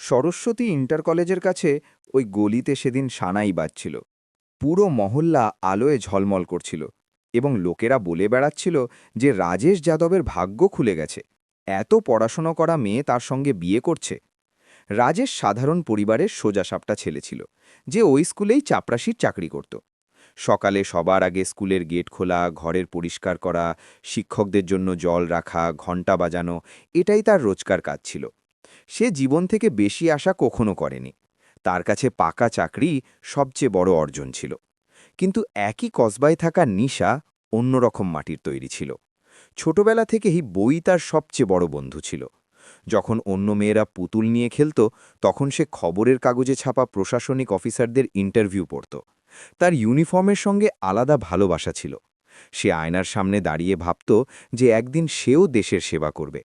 Saraswati inter কলেজের কাছে ওই গলিতে সেদিন সানাই বাজছিল। পুরো মহল্লা আলোয় ঝলমল করছিল এবং লোকেরা বলে বেড়াচ্ছিল যে রাজেশ যাদবের ভাগ্য খুলে গেছে। এত পড়াশোনা করা মেয়ে তার সঙ্গে বিয়ে করছে। রাজেশ সাধারণ পরিবারের সোজাসাপটা ছেলে ছিল, যে ওই স্কুলেই চাপরাশির চাকরি করত। সকালে সবার আগে স্কুলের গেট খোলা, ঘরের পরিষ্কার করা, শিক্ষকদের জন্য জল রাখা, ঘণ্টা বাজানো, এটাই তার রোজকার কাজ ছিল। সে জীবন থেকে বেশি আশা কখনো করেনি। তার কাছে পাকা চাকরি সবচেয়ে বড় অর্জন ছিল। কিন্তু একই কসবায় থাকা নিশা অন্যরকম মাটির তৈরি ছিল। ছোটবেলা থেকেই বই তার সবচেয়ে বড় বন্ধু ছিল। যখন অন্য মেয়েরা পুতুল নিয়ে খেলত, তখন সে খবরের কাগজে ছাপা প্রশাসনিক অফিসারদের ইন্টারভিউ পড়ত। তার ইউনিফর্মের সঙ্গে আলাদা ভালোবাসা ছিল। সে আয়নার সামনে দাঁড়িয়ে ভাবত যে একদিন সেও দেশের সেবা করবে।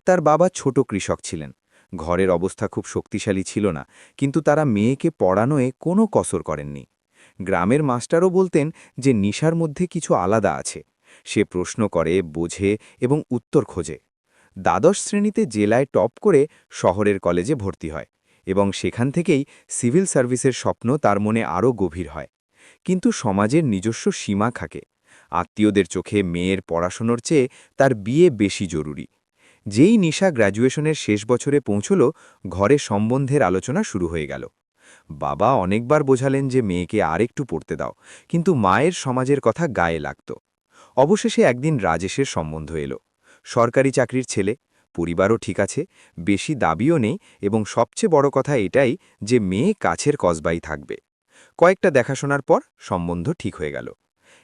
তার বাবা ছোট কৃষক ছিলেন। ঘরের অবস্থা খুব শক্তিশালী ছিল না, কিন্তু তারা মেয়েকে পড়ানোয় কোনো কসর করেননি। গ্রামের মাস্টারও বলতেন যে নিশার মধ্যে কিছু আলাদা আছে। সে প্রশ্ন করে, বোঝে এবং উত্তর খোঁজে। দ্বাদশ শ্রেণীতে জেলায় টপ করে শহরের কলেজে ভর্তি হয় এবং সেখান থেকেই সিভিল সার্ভিসের স্বপ্ন তার মনে আরও গভীর হয়। কিন্তু সমাজের নিজস্ব সীমা থাকে। আত্মীয়দের চোখে মেয়ের পড়াশোনার চেয়ে তার বিয়ে বেশি জরুরি। যেই নিশা গ্র্যাজুয়েশনের শেষ বছরে পৌঁছল, ঘরে সম্বন্ধের আলোচনা শুরু হয়ে গেল। বাবা অনেকবার বোঝালেন যে মেয়েকে আরেকটু পড়তে দাও, কিন্তু মায়ের সমাজের কথা গায়ে লাগত। অবশেষে একদিন রাজেশের সম্বন্ধ এলো। সরকারি চাকরির ছেলে, পরিবারও ঠিক আছে, বেশি দাবিও নেই, এবং সবচেয়ে বড় কথা এটাই যে মেয়ে কাছের কসবাই থাকবে। কয়েকটা দেখাশোনার পর সম্বন্ধ ঠিক হয়ে গেল।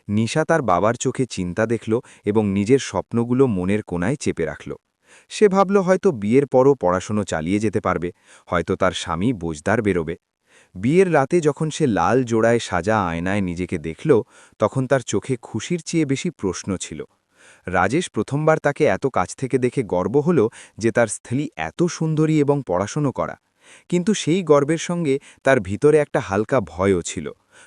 নিশা তার বাবার চোখে চিন্তা দেখল এবং নিজের স্বপ্নগুলো মনের কোণায় চেপে রাখল। সে ভাবল হয়তো বিয়ের পরও পড়াশুনো চালিয়ে যেতে পারবে, হয়তো তার স্বামী বোঝদার বেরোবে। বিয়ের রাতে যখন সে লাল জোড়ায় সাজা আয়নায় নিজেকে দেখল, তখন তার চোখে খুশির চেয়ে বেশি প্রশ্ন ছিল। রাজেশ প্রথমবার তাকে এত কাছ থেকে দেখে গর্ব হল যে তার স্ত্রী এত সুন্দরী এবং পড়াশুনো করা। কিন্তু সেই গর্বের সঙ্গে তার ভিতরে একটা হালকা ভয়ও ছিল।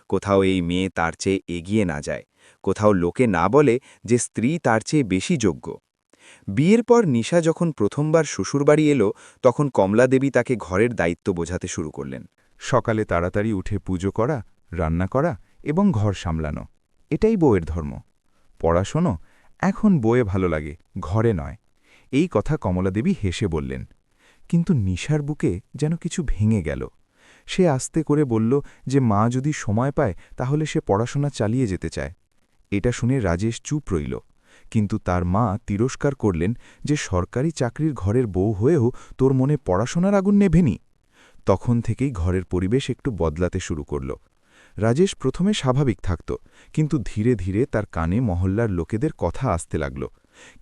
কোথাও এই মেয়ে তার চেয়ে এগিয়ে না যায়, কোথাও লোকে না বলে যে স্ত্রী তার চেয়ে বেশি যোগ্য। বিয়ের পর নিশা যখন প্রথমবার শ্বশুরবাড়ি এলো, তখন কমলাদেবী তাকে ঘরের দায়িত্ব বোঝাতে শুরু করলেন। সকালে তাড়াতাড়ি উঠে পুজো করা, রান্না করা এবং ঘর সামলানো, এটাই বউয়ের ধর্ম। পড়াশোনো এখন বইয়ে ভালো লাগে, ঘরে নয়। এই কথা কমলাদেবী হেসে বললেন। কিন্তু নিশার বুকে যেন কিছু ভেঙে গেল। সে আস্তে করে বলল যে মা যদি সময় পায় তাহলে সে পড়াশোনা চালিয়ে যেতে চায়। এটা শুনে রাজেশ চুপ রইল, কিন্তু তার মা তিরস্কার করলেন যে সরকারি চাকরির ঘরের বউ হয়েও তোর মনে পড়াশোনার আগুন নেভেনি। তখন থেকেই ঘরের পরিবেশ একটু বদলাতে শুরু করল। রাজেশ প্রথমে স্বাভাবিক থাকত, কিন্তু ধীরে ধীরে তার কানে মহল্লার লোকেদের কথা আসতে লাগল।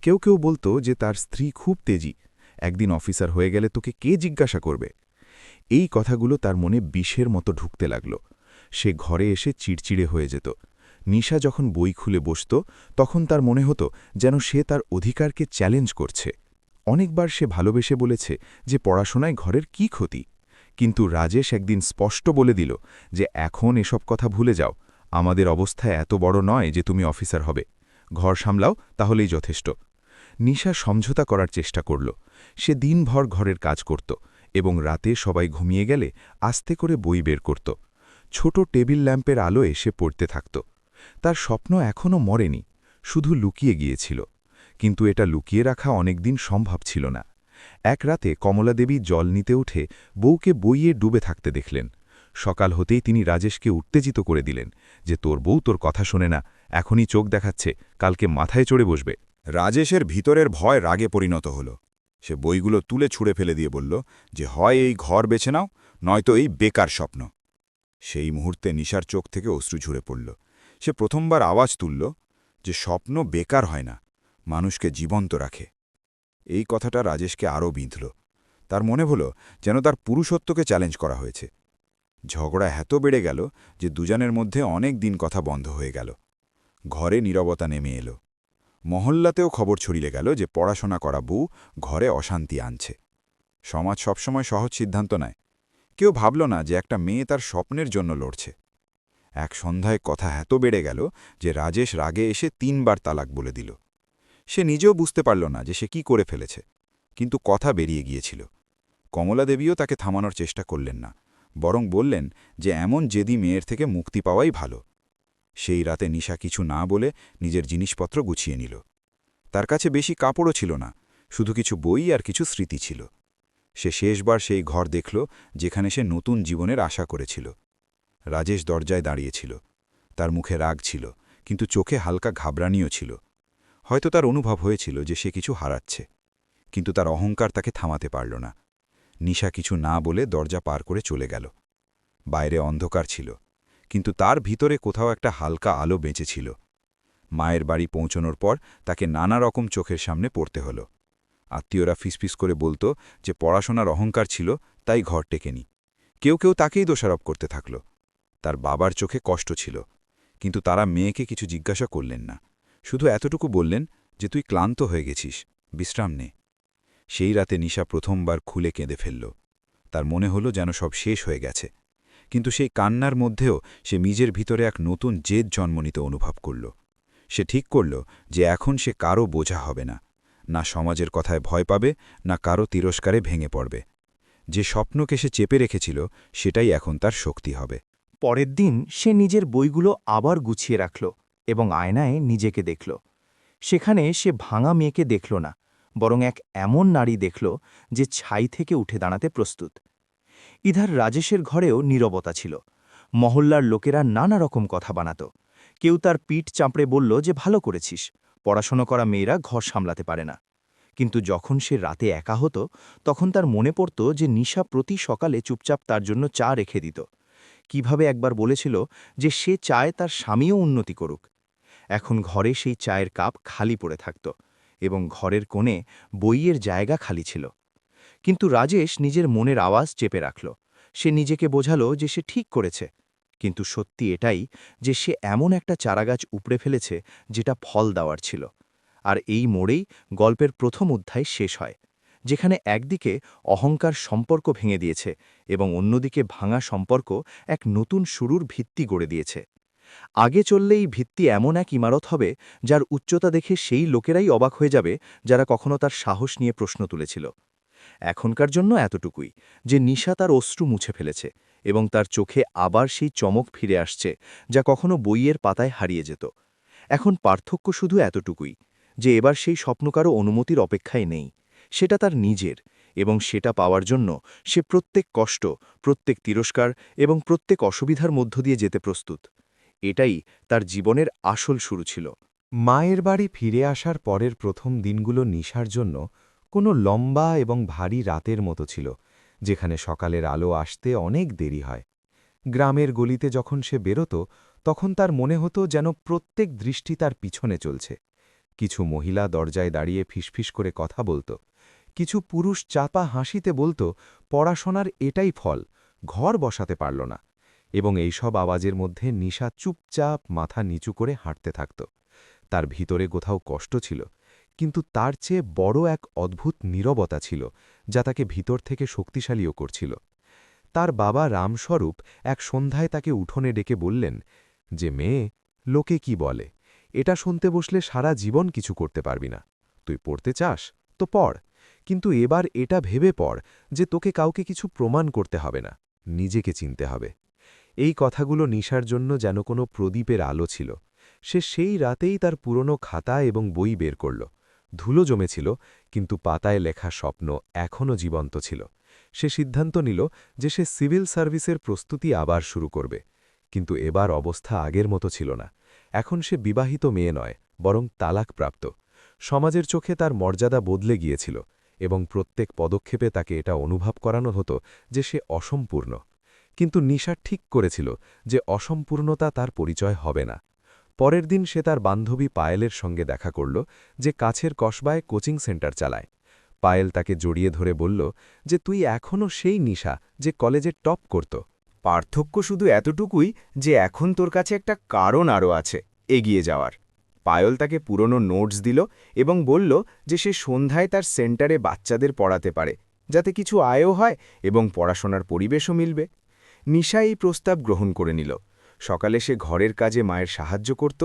কেউ কেউ বলতো যে তার স্ত্রী খুব তেজি, একদিন অফিসার হয়ে গেলে তোকে কে জিজ্ঞাসা করবে। এই কথাগুলো তার মনে বিষের মতো ঢুকতে লাগল। সে ঘরে এসে চিড়চিড়ে হয়ে যেত। নিশা যখন বই খুলে বসত, তখন তার মনে হতো যেন সে তার অধিকারকে চ্যালেঞ্জ করছে। অনেকবার সে ভালোবেসে বলেছে যে পড়াশোনায় ঘরের কি ক্ষতি, কিন্তু রাজেশ একদিন স্পষ্ট বলে দিল যে এখন এসব কথা ভুলে যাও, আমাদের অবস্থা এত বড় নয় যে তুমি অফিসার হবে, ঘর সামলাও তাহলেই যথেষ্ট। নিশা সমঝোতা করার চেষ্টা করল। সে দিনভর ঘরের কাজ করত এবং রাতে সবাই ঘুমিয়ে গেলে আস্তে করে বই বের করত। ছোট টেবিল ল্যাম্পের আলোয় সে পড়তে থাকত। তার স্বপ্ন এখনও মরেনি, শুধু লুকিয়ে গিয়েছিল। কিন্তু এটা লুকিয়ে রাখা অনেকদিন সম্ভব ছিল না। এক রাতে কমলাদেবী জল নিতে উঠে বউকে বইয়ে ডুবে থাকতে দেখলেন। সকাল হতেই তিনি রাজেশকে উত্তেজিত করে দিলেন যে তোর বউ তোর কথা শোনে না, এখনই চোখ দেখাচ্ছে, কালকে মাথায় চড়ে বসবে। রাজেশের ভিতরের ভয় রাগে পরিণত হল। সে বইগুলো তুলে ছুঁড়ে ফেলে দিয়ে বলল যে হয় এই ঘর বেছে নাও, নয়তো এই বেকার স্বপ্ন। সেই মুহূর্তে নিশার চোখ থেকে অশ্রু ঝরে পড়ল। সে প্রথমবার আওয়াজ তুলল যে স্বপ্ন বেকার হয় না, মানুষকে জীবন্ত রাখে। এই কথাটা রাজেশকে আরও বিঁধল। তার মনে হল যেন তার পুরুষত্বকে চ্যালেঞ্জ করা হয়েছে। ঝগড়া এত বেড়ে গেল যে দুজনের মধ্যে অনেক দিন কথা বন্ধ হয়ে গেল। ঘরে নীরবতা নেমে এলো। মহল্লাতেও খবর ছড়িয়ে গেল যে পড়াশোনা করা বউ ঘরে অশান্তি আনছে। সমাজ সবসময় সহজ সিদ্ধান্ত নেয়। কেউ ভাবল না যে একটা মেয়ে তার স্বপ্নের জন্য লড়ছে। এক সন্ধ্যায় কথা এত বেড়ে গেল যে রাজেশ রাগে এসে 3বার তালাক বলে দিল। সে নিজেও বুঝতে পারল না যে সে কি করে ফেলেছে, কিন্তু কথা বেরিয়ে গিয়েছিল। কমলা দেবীও তাকে থামানোর চেষ্টা করলেন না, বরং বললেন যে এমন জেদি মেয়ের থেকে মুক্তি পাওয়াই ভালো। সেই রাতে নিশা কিছু না বলে নিজের জিনিসপত্র গুছিয়ে নিল। তার কাছে বেশি কাপড়ও ছিল না, শুধু কিছু বই আর কিছু স্মৃতি ছিল। সে শেষবার সেই ঘর দেখল যেখানে সে নতুন জীবনের আশা করেছিল। রাজেশ দরজায় দাঁড়িয়েছিল। তার মুখে রাগ ছিল, কিন্তু চোখে হালকা ঘাবড়ানিও ছিল। হয়তো তার অনুভব হয়েছিল যে সে কিছু হারাচ্ছে, কিন্তু তার অহংকার তাকে থামাতে পারল না। নিশা কিছু না বলে দরজা পার করে চলে গেল। বাইরে অন্ধকার ছিল, কিন্তু তার ভিতরে কোথাও একটা হালকা আলো বেঁচেছিল। মায়ের বাড়ি পৌঁছনোর পর তাকে নানা রকম চোখের সামনে পড়তে হলো। আত্মীয়রা ফিসফিস করে বলতো যে পড়াশোনার অহংকার ছিল, তাই ঘর টেকেনি। কেউ কেউ তাকেই দোষারোপ করতে থাকল। তার বাবার চোখে কষ্ট ছিল, কিন্তু তারা মেয়েকে কিছু জিজ্ঞাসা করলেন না, শুধু এতটুকু বললেন যে তুই ক্লান্ত হয়ে গেছিস, বিশ্রাম নে। সেই রাতে নিশা প্রথমবার খুলে কেঁদে ফেলল। তার মনে হলো যেন সব শেষ হয়ে গেছে, কিন্তু সেই কান্নার মধ্যেও সে নিজের ভিতরে এক নতুন জেদ জন্ম নিতে অনুভব করল। সে ঠিক করল যে এখন সে কারও বোঝা হবে না, না সমাজের কথায় ভয় পাবে, না কারও তিরস্কারে ভেঙে পড়বে। যে স্বপ্নকে সে চেপে রেখেছিল সেটাই এখন তার শক্তি হবে। পরের দিন সে নিজের বইগুলো আবার গুছিয়ে রাখল এবং আয়নায় নিজেকে দেখল। সেখানে সে ভাঙা মেয়েকে দেখল না, বরং এক এমন নারী দেখল যে ছাই থেকে উঠে দাঁড়াতে প্রস্তুত। ইধার রাজেশের ঘরেও নীরবতা ছিল। মহল্লার লোকেরা নানা রকম কথা বানাত। কেউ তার পিঠ চাপড়ে বলল যে ভালো করেছিস, পড়াশোনা করা মেয়েরা ঘর সামলাতে পারে না। কিন্তু যখন সে রাতে একা হতো, তখন তার মনে পড়ত যে নিশা প্রতি সকালে চুপচাপ তার জন্য চা রেখে দিত। কিভাবে একবার বলেছিল যে সে চায় তার স্বামীও উন্নতি করুক। এখন ঘরে সেই চায়ের কাপ খালি পড়ে থাকত এবং ঘরের কোণে বইয়ের জায়গা খালি ছিল। কিন্তু রাজেশ নিজের মনের আওয়াজ চেপে রাখল। সে নিজেকে বোঝালো যে সে ঠিক করেছে, কিন্তু সত্যি এটাই যে সে এমন একটা চারাগাছ উপড়ে ফেলেছে যেটা ফল দেওয়ার ছিল। আর এই মোড়েই গল্পের প্রথম অধ্যায় শেষ হয়, যেখানে একদিকে অহংকার সম্পর্ক ভেঙে দিয়েছে এবং অন্যদিকে ভাঙা সম্পর্ক এক নতুন শুরুর ভিত্তি গড়ে দিয়েছে। আগে চললেই ভিত্তি এমন এক ইমারত হবে যার উচ্চতা দেখে সেই লোকেরাই অবাক হয়ে যাবে যারা কখনো তার সাহস নিয়ে প্রশ্ন তুলেছিল। এখনকার জন্য এতটুকুই যে নিশা তার অশ্রু মুছে ফেলেছে এবং তার চোখে আবার সেই চমক ফিরে আসছে যা কখনো বইয়ের পাতায় হারিয়ে যেত। এখন পার্থক্য শুধু এতটুকুই যে এবার সেই স্বপ্নকারও অনুমতির অপেক্ষায় নেই, সেটা তার নিজের, এবং সেটা পাওয়ার জন্য সে প্রত্যেক কষ্ট, প্রত্যেক তিরস্কার এবং প্রত্যেক অসুবিধার মধ্য দিয়ে যেতে প্রস্তুত। এটাই তার জীবনের আসল শুরু ছিল। মায়ের বাড়ি ফিরে আসার পরের প্রথম দিনগুলো নিশার জন্য কোনো লম্বা এবং ভারী রাতের মতো ছিল, যেখানে সকালের আলো আসতে অনেক দেরি হয়। গ্রামের গলিতে যখন সে বেরোত, তখন তার মনে হতো যেন প্রত্যেক দৃষ্টি তার পিছনে চলছে। কিছু মহিলা দরজায় দাঁড়িয়ে ফিসফিস করে কথা বলত, কিছু পুরুষ চাপা হাসিতে বলত পড়াশোনার এটাই ফল, ঘর বসাতে পারল না। এবং এইসব আওয়াজের মধ্যে নিশা চুপচাপ মাথা নিচু করে হাঁটতে থাকত। তার ভিতরে কোথাও কষ্ট ছিল, কিন্তু তার চেয়ে বড় এক অদ্ভুত নীরবতা ছিল যা তাকে ভিতর থেকে শক্তিশালীও করছিল। তার বাবা রামস্বরূপ এক সন্ধ্যায় তাকে উঠোনে ডেকে বললেন যে, মেয়ে, লোকে কি বলে, এটা শুনতে বসলে সারা জীবন কিছু করতে পারবি না। তুই পড়তে চাস তো পড়, কিন্তু এবার এটা ভেবে পড় যে তোকে কাউকে কিছু প্রমাণ করতে হবে না, নিজেকে চিনতে হবে। এই কথাগুলো নিশার জন্য যেন কোনো প্রদীপের আলো ছিল। সে সেই রাতেই তার পুরনো খাতা এবং বই বের করল। ধুলো জমেছিল, কিন্তু পাতায় লেখা স্বপ্ন এখনও জীবন্ত ছিল। সে সিদ্ধান্ত নিল যে সে সিভিল সার্ভিসের প্রস্তুতি আবার শুরু করবে। কিন্তু এবার অবস্থা আগের মতো ছিল না। এখন সে বিবাহিত মেয়ে নয়, বরং তালাকপ্রাপ্ত। সমাজের চোখে তার মর্যাদা বদলে গিয়েছিল এবং প্রত্যেক পদক্ষেপে তাকে এটা অনুভব করানো হতো যে সে অসম্পূর্ণ। কিন্তু নিশা ঠিক করেছিল যে অসম্পূর্ণতা তার পরিচয় হবে না। পরের দিন সে তার বান্ধবী পায়েলের সঙ্গে দেখা করল, যে কাছের কসবায় কোচিং সেন্টার চালায়। পায়েল তাকে জড়িয়ে ধরে বলল যে তুই এখনও সেই নিশা যে কলেজে টপ করত। পার্থক্য শুধু এতটুকুই যে এখন তোর কাছে একটা কারণ আরও আছে এগিয়ে যাওয়ার। পায়েল তাকে পুরনো নোটস দিল এবং বলল যে সে সন্ধ্যায় তার সেন্টারে বাচ্চাদের পড়াতে পারে, যাতে কিছু আয়ও হয় এবং পড়াশোনার পরিবেশও মিলবে। নিশা এই প্রস্তাব গ্রহণ করে নিল। সকালে সে ঘরের কাজে মায়ের সাহায্য করত,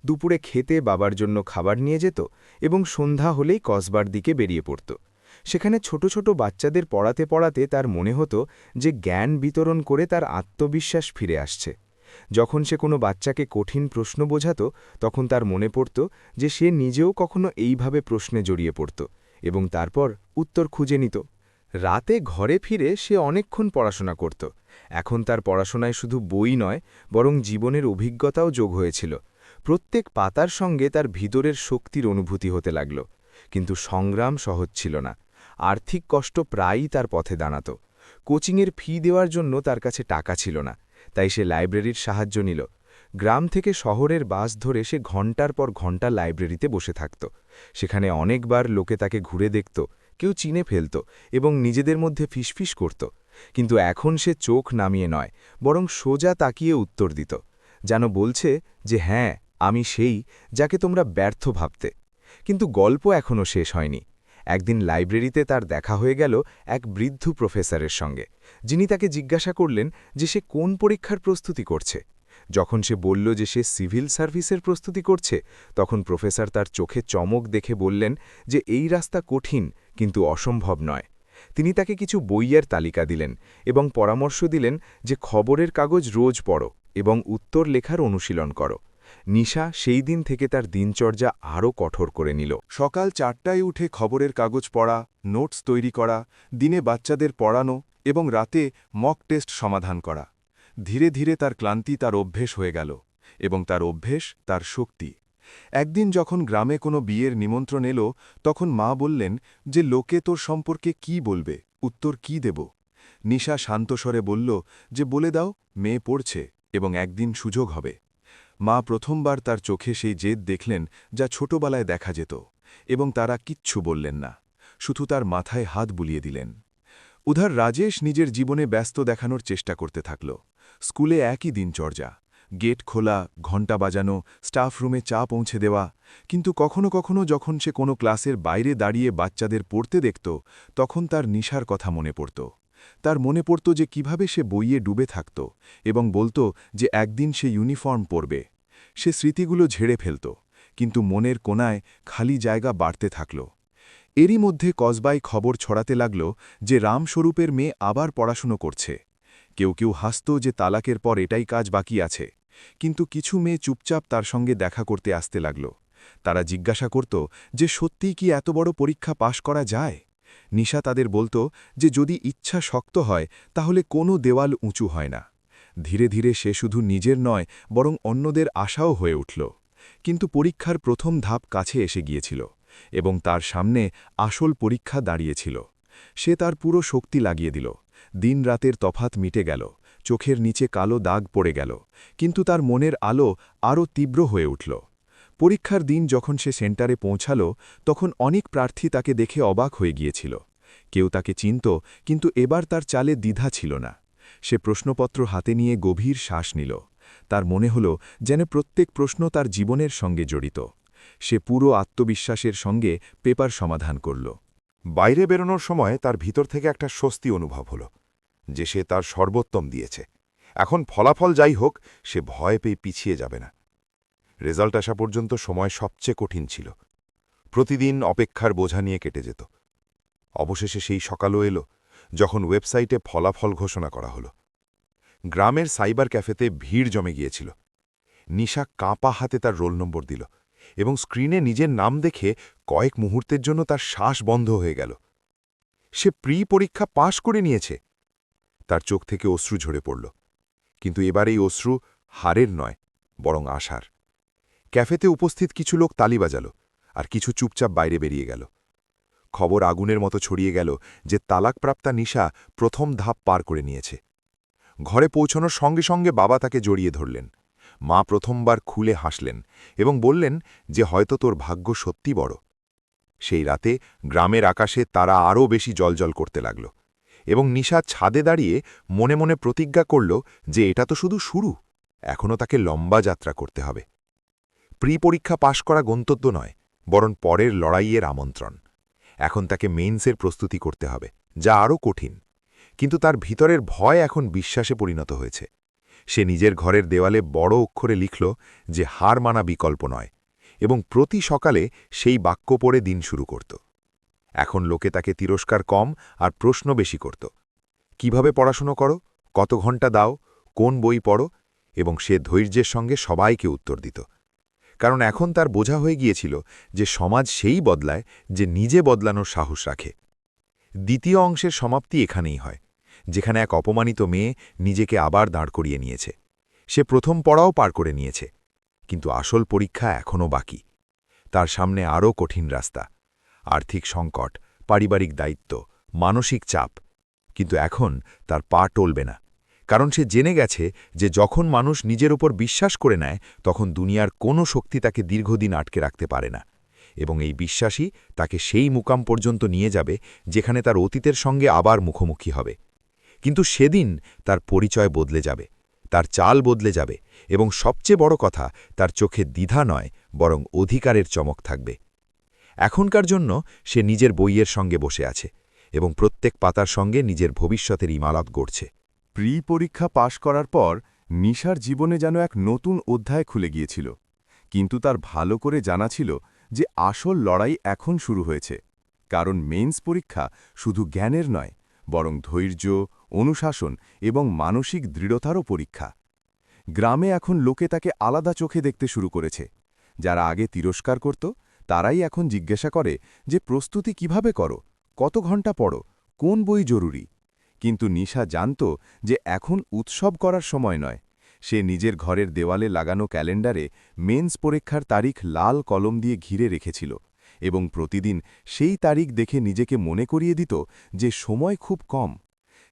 দুপুরে খেতে বাবার জন্য খাবার নিয়ে যেত এবং সন্ধ্যা হলেই কসবার দিকে বেরিয়ে পড়ত। সেখানে ছোট ছোট বাচ্চাদের পড়াতে পড়াতে তার মনে হতো যে জ্ঞান বিতরণ করে তার আত্মবিশ্বাস ফিরে আসছে। যখন সে কোনো বাচ্চাকে কঠিন প্রশ্ন বোঝাত, তখন তার মনে পড়ত যে সে নিজেও কখনো এইভাবে প্রশ্নে জড়িয়ে পড়ত এবং তারপর উত্তর খুঁজে নিত। রাতে ঘরে ফিরে সে অনেকক্ষণ পড়াশোনা করত। এখন তার পড়াশোনায় শুধু বই নয়, বরং জীবনের অভিজ্ঞতাও যোগ হয়েছিল। প্রত্যেক পাতার সঙ্গে তার ভিতরের শক্তির অনুভূতি হতে লাগল। কিন্তু সংগ্রাম সহজ ছিল না। আর্থিক কষ্ট প্রায়ই তার পথে দাঁড়াত। কোচিংয়ের ফি দেওয়ার জন্য তার কাছে টাকা ছিল না, তাই সে লাইব্রেরির সাহায্য নিল। গ্রাম থেকে শহরের বাস ধরে সে ঘণ্টার পর ঘণ্টা লাইব্রেরিতে বসে থাকত। সেখানে অনেকবার লোকে তাকে ঘুরে দেখত, কেউ চিনে ফেলত এবং নিজেদের মধ্যে ফিসফিস করত। কিন্তু এখন সে চোখ নামিয়ে নয়, বরং সোজা তাকিয়ে উত্তর দিত, যেন বলছে যে হ্যাঁ, আমি সেই যাকে তোমরা ব্যর্থ ভাবতে। কিন্তু গল্প এখনও শেষ হয়নি। একদিন লাইব্রেরিতে তার দেখা হয়ে গেল এক বৃদ্ধ প্রফেসরের সঙ্গে, যিনি তাকে জিজ্ঞাসা করলেন যে সে কোন পরীক্ষার প্রস্তুতি করছে। যখন সে বলল যে সে সিভিল সার্ভিসের প্রস্তুতি করছে, তখন প্রফেসর তার চোখে চমক দেখে বললেন যে এই রাস্তা কঠিন কিন্তু অসম্ভব নয়। তিনি তাকে কিছু বইয়ের তালিকা দিলেন এবং পরামর্শ দিলেন যে খবরের কাগজ রোজ পড়ো এবং উত্তর লেখার অনুশীলন করো। নিশা সেই দিন থেকে তার দিনচর্যা আরও কঠোর করে নিল। সকাল 4টায় উঠে খবরের কাগজ পড়া, নোটস তৈরি করা, দিনে বাচ্চাদের পড়ানো এবং রাতে মক টেস্ট সমাধান করা। ধীরে ধীরে তার ক্লান্তি তার অভ্যেস হয়ে গেল এবং তার অভ্যেস তার শক্তি। একদিন যখন গ্রামে কোনো বিয়ের নিমন্ত্রণ এলো, তখন মা বললেন যে লোকে তোর সম্পর্কে কি বলবে, উত্তর কি দেব। নিশা শান্তস্বরে বলল যে বলে দাও মেয়ে পড়ছে এবং একদিন সুযোগ হবে। মা প্রথমবার তার চোখে সেই জেদ দেখলেন যা ছোটবেলায় দেখা যেত, এবং তারা কিচ্ছু বললেন না, শুধু তার মাথায় হাত বুলিয়ে দিলেন। উধার রাজেশ নিজের জীবনে ব্যস্ত দেখানোর চেষ্টা করতে থাকল। স্কুলে একই দিনচর্যা, গেট খোলা, ঘণ্টা বাজানো, স্টাফ রুমে চা পৌঁছে দেওয়া। কিন্তু কখনো কখনো যখন সে কোনো ক্লাসের বাইরে দাঁড়িয়ে বাচ্চাদের পড়তে দেখত, তখন তার নিশার কথা মনে পড়ত। তার মনে পড়ত যে কিভাবে সে বইয়ে ডুবে থাকত এবং বলত যে একদিন সে ইউনিফর্ম পরবে। সে স্মৃতিগুলো ঝেড়ে ফেলত, কিন্তু মনের কোণায় খালি জায়গা বাড়তে থাকল। এরই মধ্যে কসবায় খবর ছড়াতে লাগল যে রামস্বরূপের মেয়ে আবার পড়াশুনো করছে। কেউ কেউ হাসত যে তালাকের পর এটাই কাজ বাকি আছে, কিন্তু কিছু মেয়ে চুপচাপ তার সঙ্গে দেখা করতে আসতে লাগল। তারা জিজ্ঞাসা করত যে সত্যিই কি এত বড় পরীক্ষা পাশ করা যায়। নিশা তাদের বলত যে যদি ইচ্ছা শক্ত হয় তাহলে কোনো দেওয়াল উঁচু হয় না। ধীরে ধীরে সে শুধু নিজের নয়, বরং অন্যদের আশাও হয়ে উঠল। কিন্তু পরীক্ষার প্রথম ধাপ কাছে এসে গিয়েছিল এবং তার সামনে আসল পরীক্ষা দাঁড়িয়েছিল। সে তার পুরো শক্তি লাগিয়ে দিল। দিন রাতের তফাত মিটে গেল, চোখের নিচে কালো দাগ পড়ে গেল, কিন্তু তার মনের আলো আরও তীব্র হয়ে উঠল। পরীক্ষার দিন যখন সে সেন্টারে পৌঁছাল, তখন অনেক প্রার্থী তাকে দেখে অবাক হয়ে গিয়েছিল। কেউ তাকে চিনত, কিন্তু এবার তার চালে দ্বিধা ছিল না। সে প্রশ্নপত্র হাতে নিয়ে গভীর শ্বাস নিল। তার মনে হল যেন প্রত্যেক প্রশ্ন তার জীবনের সঙ্গে জড়িত। সে পুরো আত্মবিশ্বাসের সঙ্গে পেপার সমাধান করল। বাইরে বেরোনোর সময় তার ভিতর থেকে একটা স্বস্তি অনুভব হল যে সে তার সর্বোত্তম দিয়েছে। এখন ফলাফল যাই হোক, সে ভয় পেয়ে পিছিয়ে যাবে না। রেজাল্ট আসা পর্যন্ত সময় সবচেয়ে কঠিন ছিল। প্রতিদিন অপেক্ষার বোঝা নিয়ে কেটে যেত। অবশেষে সেই সকালও এলো যখন ওয়েবসাইটে ফলাফল ঘোষণা করা হলো। গ্রামের সাইবার ক্যাফেতে ভিড় জমে গিয়েছিল। নিশা কাঁপা হাতে তার রোল নম্বর দিল এবং স্ক্রিনে নিজের নাম দেখে কয়েক মুহূর্তের জন্য তার শ্বাস বন্ধ হয়ে গেল। সে প্রি পরীক্ষা পাশ করে নিয়েছে। তার চোখ থেকে অশ্রু ঝরে পড়ল, কিন্তু এবার এই অশ্রু হারের নয়, বরং আশার। ক্যাফেতে উপস্থিত কিছু লোক তালি বাজাল, আর কিছু চুপচাপ বাইরে বেরিয়ে গেল। খবর আগুনের মতো ছড়িয়ে গেল যে তালাকপ্রাপ্তা নিশা প্রথম ধাপ পার করে নিয়েছে। ঘরে পৌঁছানোর সঙ্গে সঙ্গে বাবা তাকে জড়িয়ে ধরলেন। মা প্রথমবার খুলে হাসলেন এবং বললেন যে হয়তো তোর ভাগ্য সত্যি বড়। সেই রাতে গ্রামের আকাশে তারা আরও বেশি জলজল করতে লাগল এবং নিশা ছাদে দাঁড়িয়ে মনে মনে প্রতিজ্ঞা করল যে এটা তো শুধু শুরু, এখনও তাকে লম্বা যাত্রা করতে হবে। প্রি পরীক্ষা পাশ করা গন্তব্য নয়, বরং পরের লড়াইয়ের আমন্ত্রণ। এখন তাকে মেইনসের প্রস্তুতি করতে হবে, যা আরও কঠিন। কিন্তু তার ভিতরের ভয় এখন বিশ্বাসে পরিণত হয়েছে। সে নিজের ঘরের দেওয়ালে বড় অক্ষরে লিখল যে হার মানা বিকল্প নয়, এবং প্রতি সকালে সেই বাক্য পড়ে দিন শুরু করত। এখন লোকে তাকে তিরস্কার কম আর প্রশ্ন বেশি করত। কিভাবে পড়াশুনো করো, কত ঘন্টা দাও, কোন বই পড়ো, এবং সে ধৈর্যের সঙ্গে সবাইকে উত্তর দিত। কারণ এখন তার বোঝা হয়ে গিয়েছিল যে সমাজ সেই বদলায় যে নিজে বদলানোর সাহস রাখে। দ্বিতীয় অংশের সমাপ্তি এখানেই হয়, যেখানে এক অপমানিত মেয়ে নিজেকে আবার দাঁড় করিয়ে নিয়েছে। সে প্রথম পড়াও পার করে নিয়েছে, কিন্তু আসল পরীক্ষা এখনও বাকি। তার সামনে আরও কঠিন রাস্তা, আর্থিক সংকট, পারিবারিক দায়িত্ব, মানসিক চাপ। কিন্তু এখন তার পা টলবে না, কারণ সে জেনে গেছে যে যখন মানুষ নিজের উপর বিশ্বাস করে নেয় তখন দুনিয়ার কোনো শক্তি তাকে দীর্ঘদিন আটকে রাখতে পারে না, এবং এই বিশ্বাসই তাকে সেই মুকাম পর্যন্ত নিয়ে যাবে যেখানে তার অতীতের সঙ্গে আবার মুখোমুখি হবে। কিন্তু সেদিন তার পরিচয় বদলে যাবে, তার চাল বদলে যাবে, এবং সবচেয়ে বড় কথা, তার চোখে দ্বিধা নয় বরং অধিকারের চমক থাকবে। এখনকার জন্য সে নিজের বইয়ের সঙ্গে বসে আছে এবং প্রত্যেক পাতার সঙ্গে নিজের ভবিষ্যতের ইমারত গড়ছে। প্রি পরীক্ষা পাশ করার পর নিশার জীবনে যেন এক নতুন অধ্যায় খুলে গিয়েছিল, কিন্তু তার ভালো করে জানা ছিল যে আসল লড়াই এখন শুরু হয়েছে। কারণ মেইন্স পরীক্ষা শুধু জ্ঞানের নয়, বরং ধৈর্য, অনুশাসন এবং মানসিক দৃঢ়তারও পরীক্ষা। গ্রামে এখন লোকে তাকে আলাদা চোখে দেখতে শুরু করেছে। যারা আগে তিরস্কার করত তারাই এখন জিজ্ঞাসা করে যে প্রস্তুতি কিভাবে করো, কত ঘন্টা পড়ো, কোন বই জরুরি। কিন্তু নিশা জানত যে এখন উৎসব করার সময় নয়। সে নিজের ঘরের দেওয়ালে লাগানো ক্যালেন্ডারে মেন্স পরীক্ষার তারিখ লাল কলম দিয়ে ঘিরে রেখেছিল, এবং প্রতিদিন সেই তারিখ দেখে নিজেকে মনে করিয়ে দিত যে সময় খুব কম।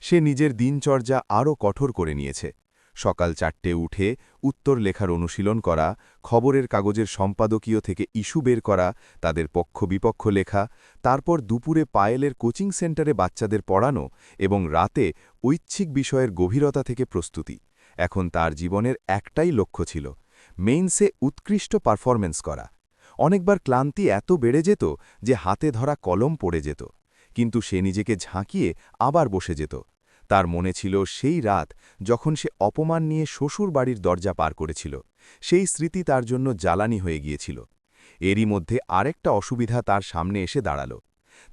সে নিজের দিনচর্যা আরও কঠোর করে নিয়েছে। সকাল 4টে উঠে উত্তর লেখার অনুশীলন করা, খবরের কাগজের সম্পাদকীয় থেকে ইস্যু বের করা, তাদের পক্ষ বিপক্ষ লেখা, তারপর দুপুরে পায়েলের কোচিং সেন্টারে বাচ্চাদের পড়ানো, এবং রাতে ঐচ্ছিক বিষয়ের গভীরতা থেকে প্রস্তুতি। এখন তার জীবনের একটাই লক্ষ্য ছিল, মেইন্সে উৎকৃষ্ট পারফরম্যান্স করা। অনেকবার ক্লান্তি এত বেড়ে যেত যে হাতে ধরা কলম পড়ে যেত, কিন্তু সে নিজেকে ঝাঁকিয়ে আবার বসে যেত। তার মনে ছিল সেই রাত যখন সে অপমান নিয়ে শ্বশুর বাড়ির দরজা পার করেছিল। সেই স্মৃতি তার জন্য জ্বালানি হয়ে গিয়েছিল। এরই মধ্যে আরেকটা অসুবিধা তার সামনে এসে দাঁড়াল।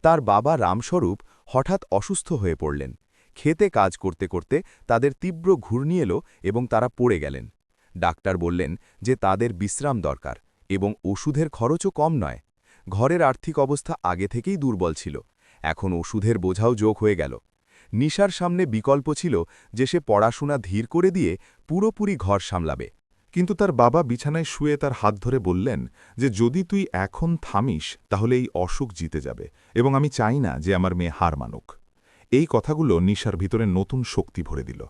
তার বাবা রামস্বরূপ হঠাৎ অসুস্থ হয়ে পড়লেন। খেতে কাজ করতে করতে তাদের তীব্র ঘূর্ণি এলো এবং তারা পড়ে গেলেন। ডাক্তার বললেন যে তাদের বিশ্রাম দরকার, এবং ওষুধের খরচও কম নয়। ঘরের আর্থিক অবস্থা আগে থেকেই দুর্বল ছিল, এখন ওষুধের বোঝাও যোগ হয়ে গেল। নিশার সামনে বিকল্প ছিল যে সে পড়াশোনা ধীর করে দিয়ে পুরোপুরি ঘর সামলাবে। কিন্তু তার বাবা বিছানায় শুয়ে তার হাত ধরে বললেন যে যদি তুই এখন থামিস তাহলে এই অসুখ জিতে যাবে, এবং আমি চাই না যে আমার মেয়ে হার মানুক। এই কথাগুলো নিশার ভিতরে নতুন শক্তি ভরে দিল।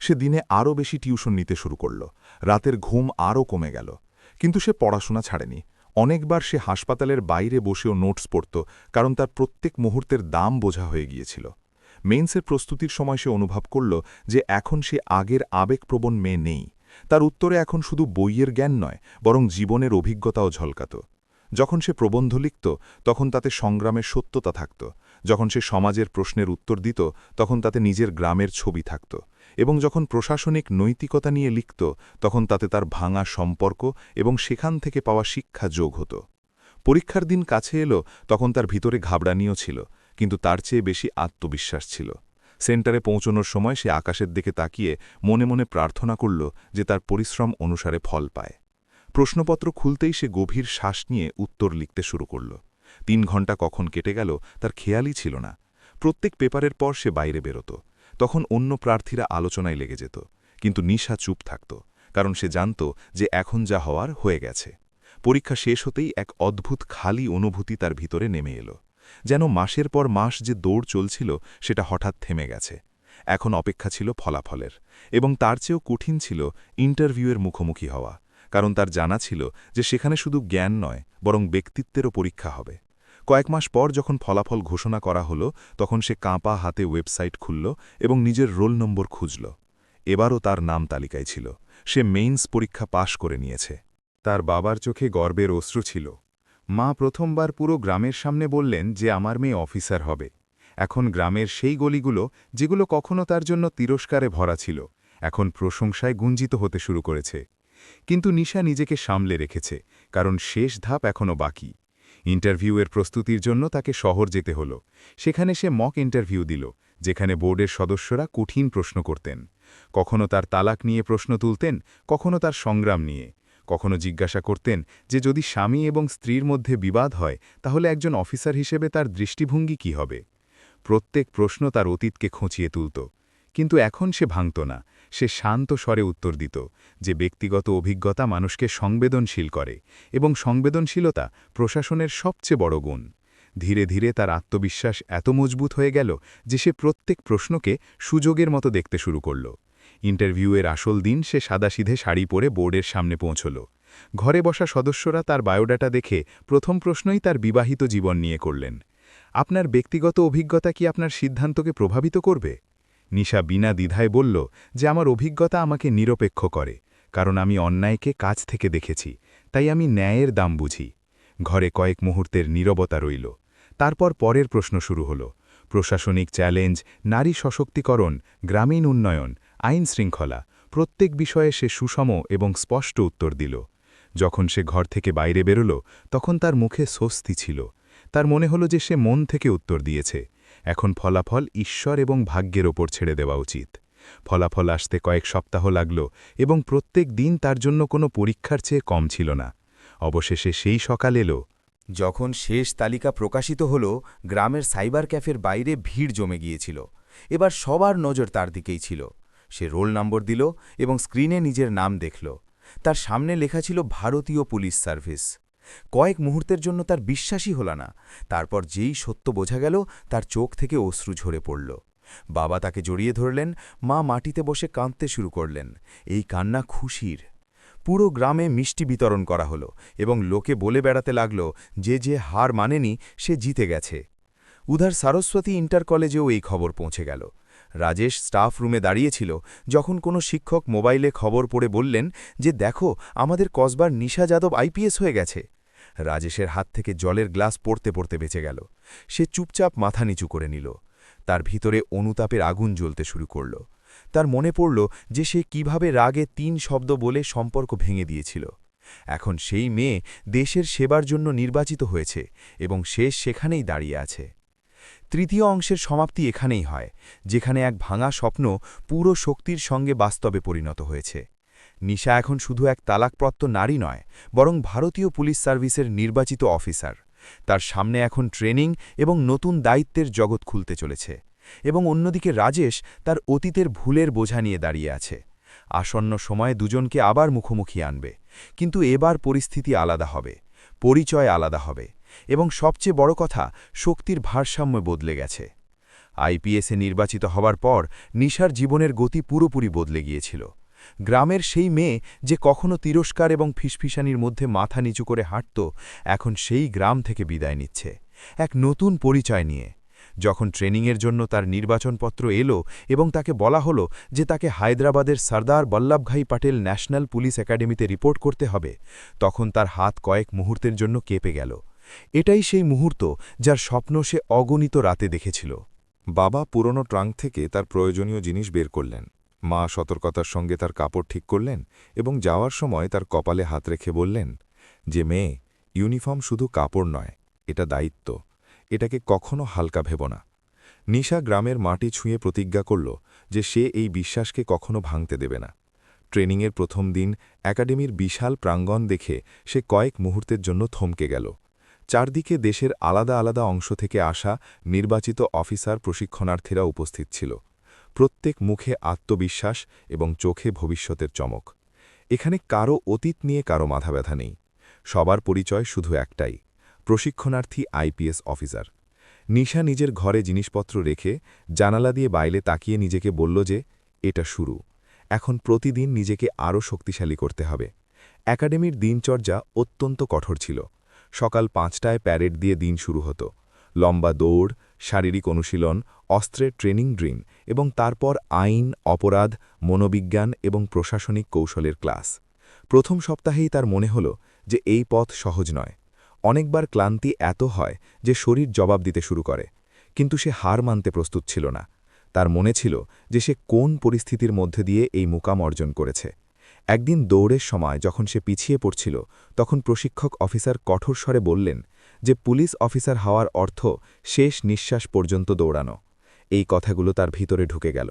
সে দিনে আরও বেশি টিউশন নিতে শুরু করল, রাতের ঘুম আরও কমে গেল। কিন্তু সে পড়াশোনা ছাড়েনি। অনেকবার সে হাসপাতালের বাইরে বসেও নোটস পড়ত, কারণ তার প্রত্যেক মুহূর্তের দাম বোঝা হয়ে গিয়েছিল। মেইন্সের প্রস্তুতির সময় সে অনুভব করল যে এখন সে আগের আবেগপ্রবণ মেয়ে নেই। তার উত্তরে এখন শুধু বইয়ের জ্ঞান নয়, বরং জীবনের অভিজ্ঞতাও ঝলকাত। যখন সে প্রবন্ধ লিখত তখন তাতে সংগ্রামের সত্যতা থাকত, যখন সে সমাজের প্রশ্নের উত্তর দিত তখন তাতে নিজের গ্রামের ছবি থাকত, এবং যখন প্রশাসনিক নৈতিকতা নিয়ে লিখত তখন তাতে তার ভাঙা সম্পর্ক এবং সেখান থেকে পাওয়া শিক্ষা যোগ হতো। পরীক্ষার দিন কাছে এলো তখন তার ভিতরে ঘাবড়ানিও ছিল, কিন্তু তার চেয়ে বেশি আত্মবিশ্বাস ছিল। সেন্টারে পৌঁছনোর সময় সে আকাশের দিকে তাকিয়ে মনে মনে প্রার্থনা করল যে তার পরিশ্রম অনুসারে ফল পায়। প্রশ্নপত্র খুলতেই সে গভীর শ্বাস নিয়ে উত্তর লিখতে শুরু করল। 3 ঘণ্টা কখন কেটে গেল তার খেয়ালই ছিল না। প্রত্যেক পেপারের পর সে বাইরে বেরোত। তখন অন্য প্রার্থীরা আলোচনায় লেগে যেত, কিন্তু নিশা চুপ থাকত, কারণ সে জানত যে এখন যা হওয়ার হয়ে গেছে। পরীক্ষা শেষ হতেই এক অদ্ভুত খালি অনুভূতি তার ভিতরে নেমে এলো, যেন মাসের পর মাস যে দৌড় চলছিল সেটা হঠাৎ থেমে গেছে। এখন অপেক্ষা ছিল ফলাফলের, এবং তার চেয়েও কঠিন ছিল ইন্টারভিউয়ের মুখোমুখি হওয়া, কারণ তার জানা ছিল যে সেখানে শুধু জ্ঞান নয় বরং ব্যক্তিত্বেরও পরীক্ষা হবে। কয়েক মাস পর যখন ফলাফল ঘোষণা করা হলো তখন সে কাঁপা হাতে ওয়েবসাইট খুলল এবং নিজের রোল নম্বর খুঁজল। এবারও তার নাম তালিকায় ছিল। সে মেইন্স পরীক্ষা পাশ করে নিয়েছে। তার বাবার চোখে গর্বের অশ্রু ছিল। মা প্রথমবার পুরো গ্রামের সামনে বললেন যে আমার মেয়ে অফিসার হবে। এখন গ্রামের সেই গলিগুলো যেগুলো কখনো তার জন্য তিরস্কারে ভরা ছিল, এখন প্রশংসায় গুঞ্জিত হতে শুরু করেছে। কিন্তু নিশা নিজেকে সামলে রেখেছে, কারণ শেষ ধাপ এখনও বাকি। ইন্টারভিউয়ের প্রস্তুতির জন্য তাকে শহর যেতে হলো। সেখানে সে মক ইন্টারভিউ দিল, যেখানে বোর্ডের সদস্যরা কঠিন প্রশ্ন করতেন। কখনো তার তালাক নিয়ে প্রশ্ন তুলতেন, কখনো তার সংগ্রাম নিয়ে। কখনো জিজ্ঞাসা করতেন যে যদি স্বামী এবং স্ত্রীর মধ্যে বিবাদ হয় তাহলে একজন অফিসার হিসেবে তার দৃষ্টিভঙ্গি কী হবে। প্রত্যেক প্রশ্ন তার অতীতকে খোঁচিয়ে তুলত। কিন্তু এখন সে ভাঙত না, সে শান্ত স্বরে উত্তর দিত যে ব্যক্তিগত অভিজ্ঞতা মানুষকে সংবেদনশীল করে এবং সংবেদনশীলতা প্রশাসনের সবচেয়ে বড় গুণ। ধীরে ধীরে তার আত্মবিশ্বাস এত মজবুত হয়ে গেল যে সে প্রত্যেক প্রশ্নকে সুযোগের মতো দেখতে শুরু করল। ইন্টারভিউয়ের আসল দিন সে সাদাসিধে শাড়ি পরে বোর্ডের সামনে পৌঁছল। ঘরে বসা সদস্যরা তার বায়োডাটা দেখে প্রথম প্রশ্নই তার বিবাহিত জীবন নিয়ে করলেন। আপনার ব্যক্তিগত অভিজ্ঞতা কি আপনার সিদ্ধান্তকে প্রভাবিত করবে? নিশা বিনা দ্বিধায় বলল যে আমার অভিজ্ঞতা আমাকে নিরপেক্ষ করে, কারণ আমি অন্যায়কে কাছ থেকে দেখেছি, তাই আমি ন্যায়ের দাম বুঝি। ঘরে কয়েক মুহূর্তের নীরবতা রইল। তারপর পরের প্রশ্ন শুরু হল। প্রশাসনিক চ্যালেঞ্জ, নারী সশক্তিকরণ, গ্রামীণ উন্নয়ন, আইন শৃঙ্খলা, প্রত্যেক বিষয়ে সে সুষম এবং স্পষ্ট উত্তর দিল। যখন সে ঘর থেকে বাইরে বেরোল তখন তার মুখে স্বস্তি ছিল। তার মনে হলো যে সে মন থেকে উত্তর দিয়েছে। এখন ফলাফল ঈশ্বর এবং ভাগ্যের ওপর ছেড়ে দেওয়া উচিত। ফলাফল আসতে কয়েক সপ্তাহ লাগল এবং প্রত্যেক দিন তার জন্য কোনো পরীক্ষার চেয়ে কম ছিল না। অবশেষে সেই সকাল এলো যখন শেষ তালিকা প্রকাশিত হল, গ্রামের সাইবার ক্যাফের বাইরে ভিড় জমে গিয়েছিল। এবার সবার নজর তার দিকেই ছিল। সে রোল নম্বর দিল এবং স্ক্রিনে নিজের নাম দেখল। তার সামনে লেখা ছিল ভারতীয় পুলিশ সার্ভিস। কয়েক মুহূর্তের জন্য তার বিশ্বাসই হল না। তারপর যেই সত্য বোঝা গেল, তার চোখ থেকে অশ্রু ঝরে পড়ল। বাবা তাকে জড়িয়ে ধরলেন, মা মাটিতে বসে কাঁদতে শুরু করলেন। এই কান্না খুশির। পুরো গ্রামে মিষ্টি বিতরণ করা হলো এবং লোকে বলে বেড়াতে লাগল যে যে হার মানেনি সে জিতে গেছে। উধার সারস্বতী ইন্টার কলেজেও এই খবর পৌঁছে গেল। রাজেশ স্টাফ রুমে দাঁড়িয়েছিল যখন কোনো শিক্ষক মোবাইলে খবর পড়ে বললেন যে দেখো, আমাদের কসবার নিশা যাদব আইপিএস হয়ে গেছে। রাজেশের হাত থেকে জলের গ্লাস পড়তে পড়তে বেঁচে গেল। সে চুপচাপ মাথা নিচু করে নিল। তার ভিতরে অনুতাপের আগুন জ্বলতে শুরু করল। তার মনে পড়ল যে সে কিভাবে রাগে ৩ শব্দ বলে সম্পর্ক ভেঙে দিয়েছিল। এখন সেই মেয়ে দেশের সেবার জন্য নির্বাচিত হয়েছে এবং শেষ সেখানেই দাঁড়িয়ে আছে। তৃতীয় অংশের সমাপ্তি এখানেই হয়, যেখানে এক ভাঙা স্বপ্ন পুরো শক্তির সঙ্গে বাস্তবে পরিণত হয়েছে। নিশা এখন শুধু এক তালাকপ্রাপ্ত নারী নয়, বরং ভারতীয় পুলিশ সার্ভিসের নির্বাচিত অফিসার। তার সামনে এখন ট্রেনিং এবং নতুন দায়িত্বের জগৎ খুলতে চলেছে। এবং অন্যদিকে রাজেশ তার অতীতের ভুলের বোঝা নিয়ে দাঁড়িয়ে আছে। আসন্ন সময়ে দুজনকে আবার মুখোমুখি আনবে, কিন্তু এবার পরিস্থিতি আলাদা হবে, পরিচয় আলাদা হবে, এবং সবচেয়ে বড় কথা, শক্তির ভারসাম্য বদলে গেছে। আইপিএসে নির্বাচিত হবার পর নিশার জীবনের গতি পুরোপুরি বদলে গিয়েছিল। গ্রামের সেই মেয়ে যে কখনো তিরস্কার এবং ফিসফিসানির মধ্যে মাথা নিচু করে হাঁটত, এখন সেই গ্রাম থেকে বিদায় নিচ্ছে, এক নতুন পরিচয় নিয়ে। যখন ট্রেনিংয়ের জন্য তার নির্বাচনপত্র এলো এবং তাকে বলা হলো যে তাকে হায়দ্রাবাদের সর্দার বল্লভভাই পাটেল ন্যাশনাল পুলিশ একাডেমিতে রিপোর্ট করতে হবে, তখন তার হাত কয়েক মুহূর্তের জন্য কেঁপে গেল। এটাই সেই মুহূর্ত যার স্বপ্ন সে অগণিত রাতে দেখেছিল। বাবা পুরনো ট্রাঙ্ক থেকে তার প্রয়োজনীয় জিনিস বের করলেন। মা সতর্কতার সঙ্গে তার কাপড় ঠিক করলেন এবং যাওয়ার সময় তার কপালে হাত রেখে বললেন যে মেয়ে, ইউনিফর্ম শুধু কাপড় নয়, এটা দায়িত্ব। এটাকে কখনো হালকা ভেব না। নিশা গ্রামের মাটি ছুঁয়ে প্রতিজ্ঞা করল যে সে এই বিশ্বাসকে কখনো ভাঙতে দেবে না। ট্রেনিংয়ের প্রথম দিন একাডেমির বিশাল প্রাঙ্গণ দেখে সে কয়েক মুহূর্তের জন্য থমকে গেল। চারদিকে দেশের আলাদা আলাদা অংশ থেকে আসা নির্বাচিত অফিসার প্রশিক্ষণার্থীরা উপস্থিত ছিল। প্রত্যেক মুখে আত্মবিশ্বাস এবং চোখে ভবিষ্যতের চমক। এখানে কারো অতীত নিয়ে কারো মাথা ব্যথা নেই। সবার পরিচয় শুধু একটাই, প্রশিক্ষণার্থী আইপিএস অফিসার। নিশা নিজের ঘরে জিনিসপত্র রেখে জানালা দিয়ে বাইরে তাকিয়ে নিজেকে বলল যে এটা শুরু। এখন প্রতিদিন নিজেকে আরও শক্তিশালী করতে হবে। একাডেমির দিনচর্যা অত্যন্ত কঠোর ছিল। সকাল ৫টায় প্যারেড দিয়ে দিন শুরু হতো। লম্বা দৌড়, শারীরিক অনুশীলন, অস্ত্রের ট্রেনিং ড্রিল এবং তারপর আইন, অপরাধ, মনোবিজ্ঞান এবং প্রশাসনিক কৌশলের ক্লাস। প্রথম সপ্তাহেই তার মনে হল যে এই পথ সহজ নয়। অনেকবার ক্লান্তি এত হয় যে শরীর জবাব দিতে শুরু করে, কিন্তু সে হার মানতে প্রস্তুত ছিল না। তার মনে ছিল যে সে কোন পরিস্থিতির মধ্যে দিয়ে এই মুকাম অর্জন করেছে। একদিন দৌড়ের সময় যখন সে পিছিয়ে পড়ছিল, তখন প্রশিক্ষক অফিসার কঠোর স্বরে বললেন যে পুলিশ অফিসার হওয়ার অর্থ শেষ নিঃশ্বাস পর্যন্ত দৌড়ানো। এই কথাগুলো তার ভিতরে ঢুকে গেল।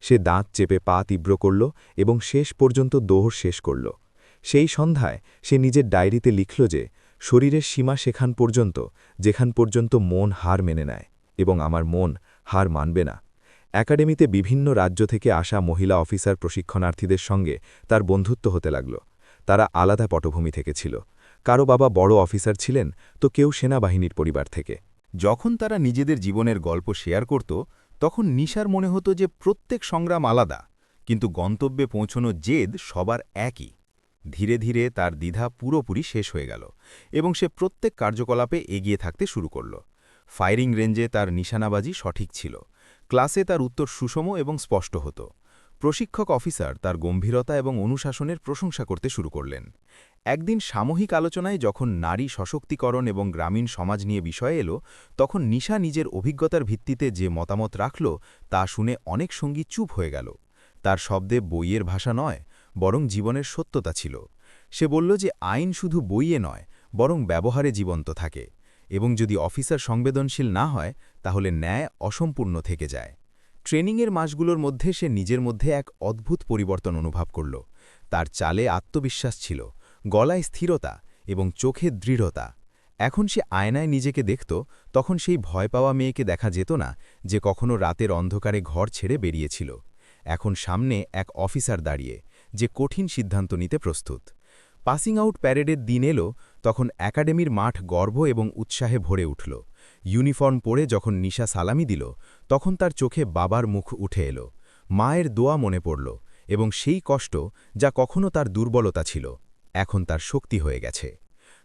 সে দাঁত চেপে পা তীব্র করল এবং শেষ পর্যন্ত দৌড় শেষ করল। সেই সন্ধ্যায় সে নিজের ডায়েরিতে লিখল যে শরীরের সীমা সেখান পর্যন্ত যেখান পর্যন্ত মন হার মেনে নেয়, এবং আমার মন হার মানবে না। একাডেমিতে বিভিন্ন রাজ্য থেকে আসা মহিলা অফিসার প্রশিক্ষণার্থীদের সঙ্গে তার বন্ধুত্ব হতে লাগল। তারা আলাদা পটভূমি থেকে ছিল। কারো বাবা বড় অফিসার ছিলেন, তো কেউ সেনাবাহিনীর পরিবার থেকে। যখন তারা নিজেদের জীবনের গল্প শেয়ার করত, তখন নিশার মনে হতো যে প্রত্যেক সংগ্রাম আলাদা, কিন্তু গন্তব্যে পৌঁছনো জেদ সবার একই। ধীরে ধীরে তার দ্বিধা পুরোপুরি শেষ হয়ে গেল এবং সে প্রত্যেক কার্যকলাপে এগিয়ে থাকতে শুরু করল। ফায়ারিং রেঞ্জে তার নিশানাবাজি সঠিক ছিল, ক্লাসে তার উত্তর সুষম এবং স্পষ্ট হতো। প্রশিক্ষক অফিসার তার গম্ভীরতা এবং অনুশাসনের প্রশংসা করতে শুরু করলেন। একদিন সামূহিক আলোচনায় যখন নারী সশক্তিকরণ এবং গ্রামীণ সমাজ নিয়ে বিষয় এলো, তখন নিশা নিজের অভিজ্ঞতার ভিত্তিতে যে মতামত রাখল তা শুনে অনেক সঙ্গী চুপ হয়ে গেল। তার শব্দে বইয়ের ভাষা নয়, বরং জীবনের সত্যতা ছিল। সে বলল যে আইন শুধু বইয়ে নয়, বরং ব্যবহারে জীবন্ত থাকে, এবং যদি অফিসার সংবেদনশীল না হয় তাহলে ন্যায় অসম্পূর্ণ থেকে যায়। ট্রেনিংয়ের মাসগুলোর মধ্যে সে নিজের মধ্যে এক অদ্ভুত পরিবর্তন অনুভব করল। তার চালে আত্মবিশ্বাস ছিল, গলায় স্থিরতা এবং চোখে দৃঢ়তা। এখন সে আয়নায় নিজেকে দেখত, তখন সেই ভয় পাওয়া মেয়েকে দেখা যেত না যে কখনো রাতের অন্ধকারে ঘর ছেড়ে বেরিয়েছিল। এখন সামনে এক অফিসার দাঁড়িয়ে, যে কঠিন সিদ্ধান্ত নিতে প্রস্তুত। পাসিং আউট প্যারেডের দিন এলো, তখন একাডেমির মাঠ গর্ব এবং উৎসাহে ভরে উঠল। ইউনিফর্ম পরে যখন নিশা সালামি দিল, তখন তার চোখে বাবার মুখ উঠে এলো। মায়ের দোয়া মনে পড়ল, এবং সেই কষ্ট যা কখনো তার দুর্বলতা ছিল, এখন তার শক্তি হয়ে গেছে।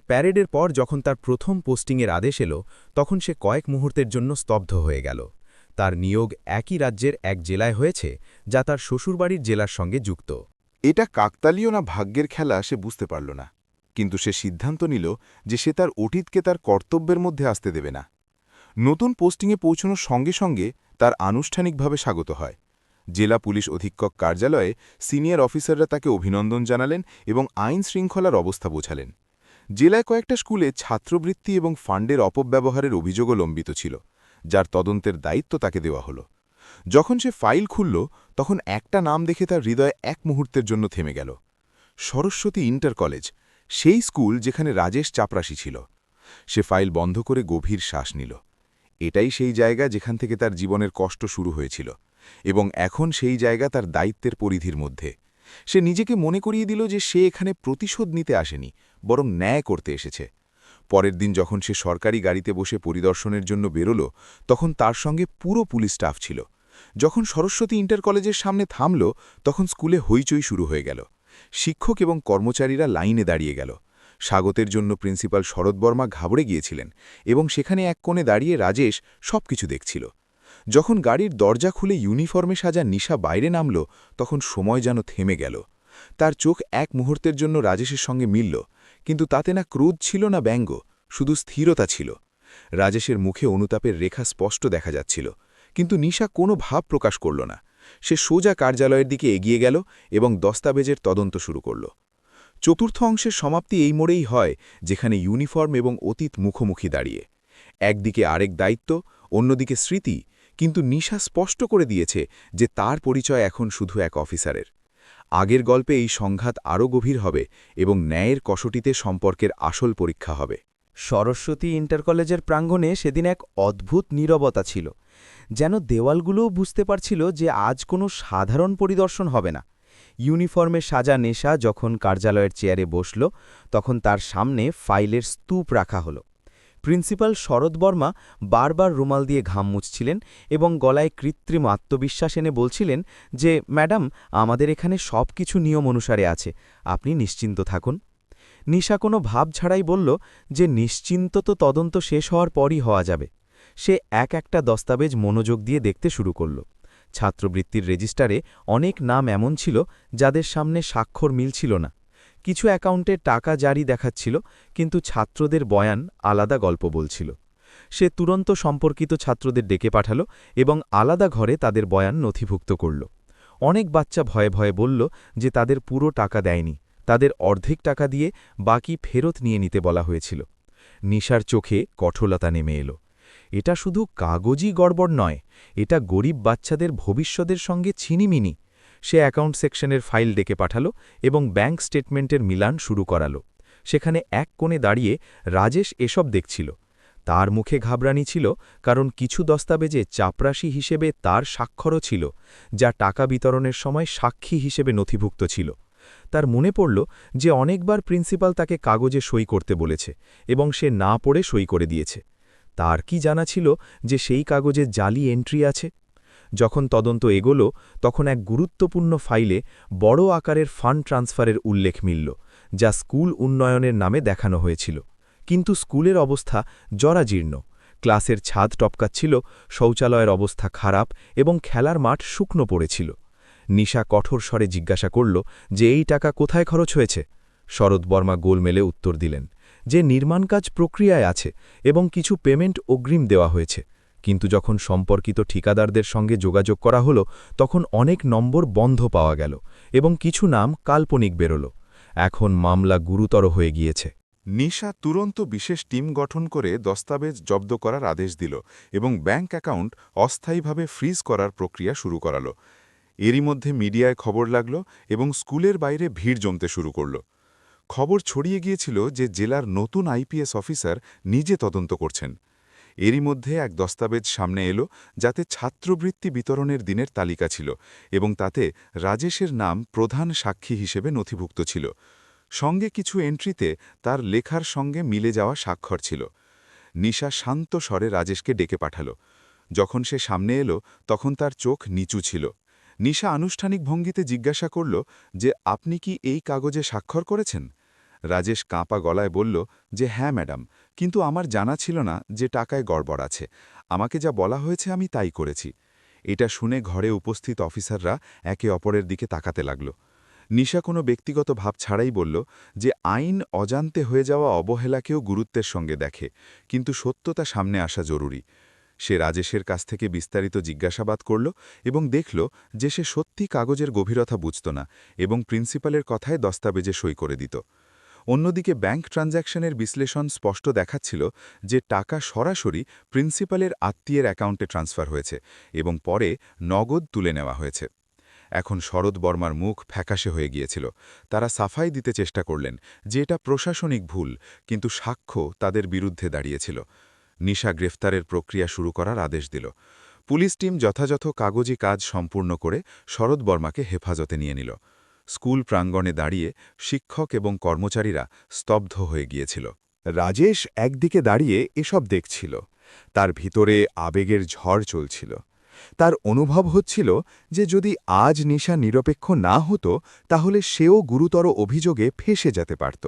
প্যারেডের পর যখন তার প্রথম পোস্টিংয়ের আদেশ এলো, তখন সে কয়েক মুহূর্তের জন্য স্তব্ধ হয়ে গেল। তার নিয়োগ একই রাজ্যের এক জেলায় হয়েছে, যা তার শ্বশুরবাড়ির জেলার সঙ্গে যুক্ত। এটা কাকতালীয় না ভাগ্যের খেলা সে বুঝতে পারল না, কিন্তু সে সিদ্ধান্ত নিল যে সে তার অতীতকে তার কর্তব্যের মধ্যে আসতে দেবে না। নতুন পোস্টিংয়ে পৌঁছানোর সঙ্গে সঙ্গে তার আনুষ্ঠানিকভাবে স্বাগত হয়। জেলা পুলিশ অধীক্ষক কার্যালয়ে সিনিয়র অফিসাররা তাকে অভিনন্দন জানালেন এবং আইন শৃঙ্খলার অবস্থা বোঝালেন। জেলায় কয়েকটা স্কুলে ছাত্রবৃত্তি এবং ফান্ডের অপব্যবহারের অভিযোগও লম্বিত ছিল, যার তদন্তের দায়িত্ব তাকে দেওয়া হল। যখন সে ফাইল খুলল, তখন একটা নাম দেখে তার হৃদয় এক মুহূর্তের জন্য থেমে গেল। সরস্বতী ইন্টার কলেজ, সেই স্কুল যেখানে রাজেশ চাপরাশি ছিল। সে ফাইল বন্ধ করে গভীর শ্বাস নিল। এটাই সেই জায়গা যেখান থেকে তার জীবনের কষ্ট শুরু হয়েছিল, এবং এখন সেই জায়গা তার দায়িত্বের পরিধির মধ্যে। সে নিজেকে মনে করিয়ে দিল যে সে এখানে প্রতিশোধ নিতে আসেনি, বরং ন্যায় করতে এসেছে। পরের দিন যখন সে সরকারি গাড়িতে বসে পরিদর্শনের জন্য বেরোল, তখন তার সঙ্গে পুরো পুলিশ স্টাফ ছিল। যখন সরস্বতী ইন্টার কলেজের সামনে থামল, তখন স্কুলে হইচই শুরু হয়ে গেল। শিক্ষক এবং কর্মচারীরা লাইনে দাঁড়িয়ে গেল। স্বাগতের জন্য প্রিন্সিপাল শরৎ বর্মা ঘাবড়ে গিয়েছিলেন, এবং সেখানে এক কোণে দাঁড়িয়ে রাজেশ সবকিছু দেখছিল। যখন গাড়ির দরজা খুলে ইউনিফর্মে সাজা নিশা বাইরে নামল, তখন সময় যেন থেমে গেল। তার চোখ এক মুহূর্তের জন্য রাজেশের সঙ্গে মিলল, কিন্তু তাতে না ক্রোধ ছিল না ব্যঙ্গ, শুধু স্থিরতা ছিল। রাজেশের মুখে অনুতাপের রেখা স্পষ্ট দেখা যাচ্ছিল, কিন্তু নিশা কোনো ভাব প্রকাশ করল না। সে সোজা কার্যালয়ের দিকে এগিয়ে গেল এবং দস্তাবেজের তদন্ত শুরু করল। চতুর্থ অংশের সমাপ্তি এই মোড়েই হয়, যেখানে ইউনিফর্ম এবং অতীত মুখোমুখি দাঁড়িয়ে। একদিকে আরেক দায়িত্ব, অন্যদিকে স্মৃতি, কিন্তু নিশা স্পষ্ট করে দিয়েছে যে তার পরিচয় এখন শুধু এক অফিসারের। আগের গল্পে এই সংঘাত আরও গভীর হবে এবং ন্যায়ের কসটিতে সম্পর্কের আসল পরীক্ষা হবে। সরস্বতী ইন্টার কলেজের প্রাঙ্গণে সেদিন এক অদ্ভুত নীরবতা ছিল, যেন দেওয়ালগুলোও বুঝতে পারছিল যে আজ কোনো সাধারণ পরিদর্শন হবে না। ইউনিফর্মে সাজা নেশা যখন কার্যালয়ের চেয়ারে বসল, তখন তার সামনে ফাইলের স্তূপ রাখা হলো। প্রিন্সিপাল শরৎ বর্মা বারবার রুমাল দিয়ে ঘাম মুছছিলেন এবং গলায় কৃত্রিম আত্মবিশ্বাস এনে বলছিলেন যে, ম্যাডাম, আমাদের এখানে সব কিছু নিয়ম অনুসারে আছে, আপনি নিশ্চিন্ত থাকুন। নিশা কোনো ভাব ছাড়াই বলল যে নিশ্চিন্ত তো তদন্ত শেষ হওয়ার পরই হওয়া যাবে। সে একটা দস্তাবেজ মনোযোগ দিয়ে দেখতে শুরু করল। ছাত্রবৃত্তির রেজিস্টারে অনেক নাম এমন ছিল যাদের সামনে স্বাক্ষর মিলছিল না। কিছু অ্যাকাউন্টে টাকা জারি দেখাচ্ছিল, কিন্তু ছাত্রদের বয়ান আলাদা গল্প বলছিল। সে তুরন্ত সম্পর্কিত ছাত্রদের ডেকে পাঠাল এবং আলাদা ঘরে তাদের বয়ান নথিভুক্ত করল। অনেক বাচ্চা ভয়ে ভয়ে বলল যে তাদের পুরো টাকা দেয়নি, তাদের অর্ধেক টাকা দিয়ে বাকি ফেরত নিয়ে নিতে বলা হয়েছিল। নিশার চোখে কঠোরতা নেমে এলো। এটা শুধু কাগজই গড়বড় নয়, এটা গরিব বাচ্চাদের ভবিষ্যতের সঙ্গে ছিনিমিনি। সে অ্যাকাউন্ট সেকশনের ফাইল ডেকে পাঠালো এবং ব্যাংক স্টেটমেন্টের মিলান শুরু করালো। সেখানে এক কোণে দাঁড়িয়ে রাজেশ এসব দেখছিল। তার মুখে ঘাবড়ানি ছিল, কারণ কিছু দস্তাবেজে চাপরাশি হিসেবে তার স্বাক্ষরও ছিল, যা টাকা বিতরণের সময় সাক্ষী হিসেবে নথিভুক্ত ছিল। তার মনে পড়ল যে অনেকবার প্রিন্সিপাল তাকে কাগজে সই করতে বলেছে এবং সে না পড়ে সই করে দিয়েছে। তার কি জানা ছিল যে সেই কাগজে জালি এন্ট্রি আছে? যখন তদন্ত এগোলো, তখন এক গুরুত্বপূর্ণ ফাইলে বড় আকারের ফান্ড ট্রান্সফারের উল্লেখ মিলল, যা স্কুল উন্নয়নের নামে দেখানো হয়েছিল। কিন্তু স্কুলের অবস্থা জরাজীর্ণ। ক্লাসের ছাদ টপকাচ্ছিল, শৌচালয়ের অবস্থা খারাপ এবং খেলার মাঠ শুকনো পড়েছিল। নিশা কঠোর স্বরে জিজ্ঞাসা করল যে এই টাকা কোথায় খরচ হয়েছে। শরৎ বর্মা গোল মেলে উত্তর দিলেন যে নির্মাণ কাজ প্রক্রিয়ায় আছে এবং কিছু পেমেন্ট অগ্রিম দেওয়া হয়েছে। কিন্তু যখন সম্পর্কিত ঠিকাদারদের সঙ্গে যোগাযোগ করা হলো, তখন অনেক নম্বর বন্ধ পাওয়া গেল এবং কিছু নাম কাল্পনিক বেরোল। এখন মামলা গুরুতর হয়ে গিয়েছে। নিশা তুরন্ত বিশেষ টিম গঠন করে দস্তাবেজ জব্দ করার আদেশ দিল এবং ব্যাংক অ্যাকাউন্ট অস্থায়ীভাবে ফ্রিজ করার প্রক্রিয়া শুরু করালো। এরই মধ্যে মিডিয়ায় খবর লাগল এবং স্কুলের বাইরে ভিড় জমতে শুরু করল। খবর ছড়িয়ে গিয়েছিল যে জেলার নতুন আইপিএস অফিসার নিজে তদন্ত করছেন। এরই মধ্যে এক দস্তাবেজ সামনে এলো, যাতে ছাত্রবৃত্তি বিতরণের দিনের তালিকা ছিল এবং তাতে রাজেশের নাম প্রধান সাক্ষী হিসেবে নথিভুক্ত ছিল। সঙ্গে কিছু এন্ট্রিতে তার লেখার সঙ্গে মিলে যাওয়া স্বাক্ষর ছিল। নিশা শান্ত স্বরে রাজেশকে ডেকে পাঠাল। যখন সে সামনে এলো, তখন তার চোখ নিচু ছিল। নিশা আনুষ্ঠানিক ভঙ্গিতে জিজ্ঞাসা করল যে আপনি কি এই কাগজে স্বাক্ষর করেছেন? রাজেশ কাঁপা গলায় বলল যে হ্যাঁ ম্যাডাম, কিন্তু আমার জানা ছিল না যে টাকায় গড়বড় আছে। আমাকে যা বলা হয়েছে আমি তাই করেছি। এটা শুনে ঘরে উপস্থিত অফিসাররা একে অপরের দিকে তাকাতে লাগল। নিশা কোনো ব্যক্তিগত ভাব ছাড়াই বলল যে আইন অজান্তে হয়ে যাওয়া অবহেলাকেও গুরুত্বের সঙ্গে দেখে, কিন্তু সত্যতা সামনে আসা জরুরি। সে রাজেশের কাছ থেকে বিস্তারিত জিজ্ঞাসাবাদ করল এবং দেখল যে সে সত্যি কাগজের গভীরতা বুঝত না এবং প্রিন্সিপালের কথায় দস্তাবেজে সই করে দিত। অন্যদিকে ব্যাংক ট্রানজ্যাকশনের বিশ্লেষণ স্পষ্ট দেখাচ্ছিল যে টাকা সরাসরি প্রিন্সিপালের আত্মীয়ের অ্যাকাউন্টে ট্রান্সফার হয়েছে এবং পরে নগদ তুলে নেওয়া হয়েছে। এখন শরৎ বর্মার মুখ ফ্যাকাশে হয়ে গিয়েছিল। তারা সাফাই দিতে চেষ্টা করলেন যে এটা প্রশাসনিক ভুল, কিন্তু সাক্ষ্য তাদের বিরুদ্ধে দাঁড়িয়েছিল। নিশা গ্রেফতারের প্রক্রিয়া শুরু করার আদেশ দিল। পুলিশ টিম যথাযথ কাগজি কাজ সম্পূর্ণ করে শরৎ বর্মাকে হেফাজতে নিয়ে নিল। স্কুল প্রাঙ্গণে দাঁড়িয়ে শিক্ষক এবং কর্মচারীরা স্তব্ধ হয়ে গিয়েছিল। রাজেশ একদিকে দাঁড়িয়ে এসব দেখছিল। তার ভিতরে আবেগের ঝড় চলছিল। তার অনুভব হচ্ছিল যে যদি আজ নিশা নিরপেক্ষ না হতো, তাহলে সেও গুরুতর অভিযোগে ফেঁসে যেতে পারত।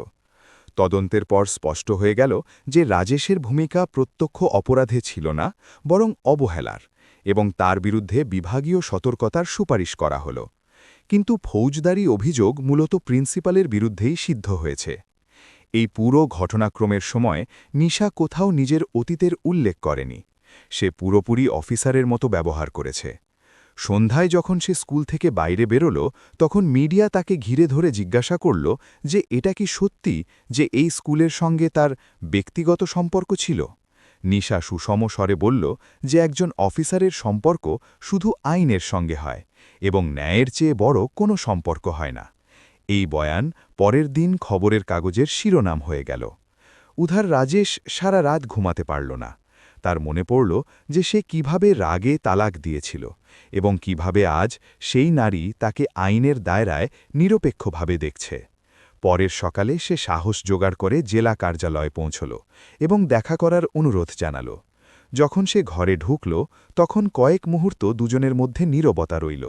তদন্তের পর স্পষ্ট হয়ে গেল যে রাজেশের ভূমিকা প্রত্যক্ষ অপরাধে ছিল না, বরং অবহেলার, এবং তার বিরুদ্ধে বিভাগীয় সতর্কতার সুপারিশ করা হল। কিন্তু ফৌজদারি অভিযোগ মূলত প্রিন্সিপালের বিরুদ্ধেই সিদ্ধ হয়েছে। এই পুরো ঘটনাক্রমের সময় নিশা কোথাও নিজের অতীতের উল্লেখ করেনি। সে পুরোপুরি অফিসারের মতো ব্যবহার করেছে। সন্ধ্যায় যখন সে স্কুল থেকে বাইরে বেরোল, তখন মিডিয়া তাকে ঘিরে ধরে জিজ্ঞাসা করল যে এটা কি সত্যি যে এই স্কুলের সঙ্গে তার ব্যক্তিগত সম্পর্ক ছিল। নিশা সুষম স্বরে বলল যে একজন অফিসারের সম্পর্ক শুধু আইনের সঙ্গে হয় এবং ন্যায়ের চেয়ে বড় কোনো সম্পর্ক হয় না। এই বয়ান পরের দিন খবরের কাগজের শিরোনাম হয়ে গেল। উধার রাজেশ সারা রাত ঘুমাতে পারল না। তার মনে পড়ল যে সে কিভাবে রাগে তালাক দিয়েছিল এবং কিভাবে আজ সেই নারী তাকে আইনের দায়রায় নিরপেক্ষভাবে দেখছে। পরের সকালে সে সাহস জোগাড় করে জেলা কার্যালয়ে পৌঁছল এবং দেখা করার অনুরোধ জানাল। যখন সে ঘরে ঢুকল, তখন কয়েক মুহূর্ত দুজনের মধ্যে নীরবতা রইল।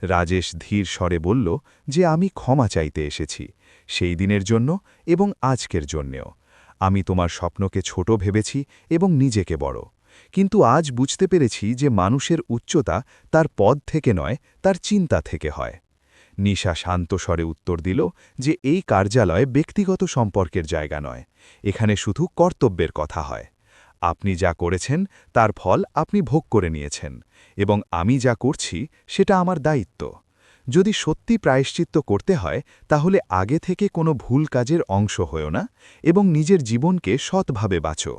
রাজেশ ধীর স্বরে বলল যে আমি ক্ষমা চাইতে এসেছি, সেই দিনের জন্য এবং আজকের জন্যেও। আমি তোমার স্বপ্নকে ছোট ভেবেছি এবং নিজেকে বড়, কিন্তু আজ বুঝতে পেরেছি যে মানুষের উচ্চতা তার পদ থেকে নয়, তার চিন্তা থেকে হয়। নিশা শান্ত স্বরে উত্তর দিল যে এই কার্যালয় ব্যক্তিগত সম্পর্কের জায়গা নয়, এখানে শুধু কর্তব্যের কথা হয়। আপনি যা করেছেন তার ফল আপনি ভোগ করে নিয়েছেন এবং আমি যা করছি সেটা আমার দায়িত্ব। যদি সত্যি প্রায়শ্চিত্ত করতে হয় তাহলে আগে থেকে কোনো ভুল কাজের অংশ হয়েও না এবং নিজের জীবনকে সৎভাবে বাঁচো।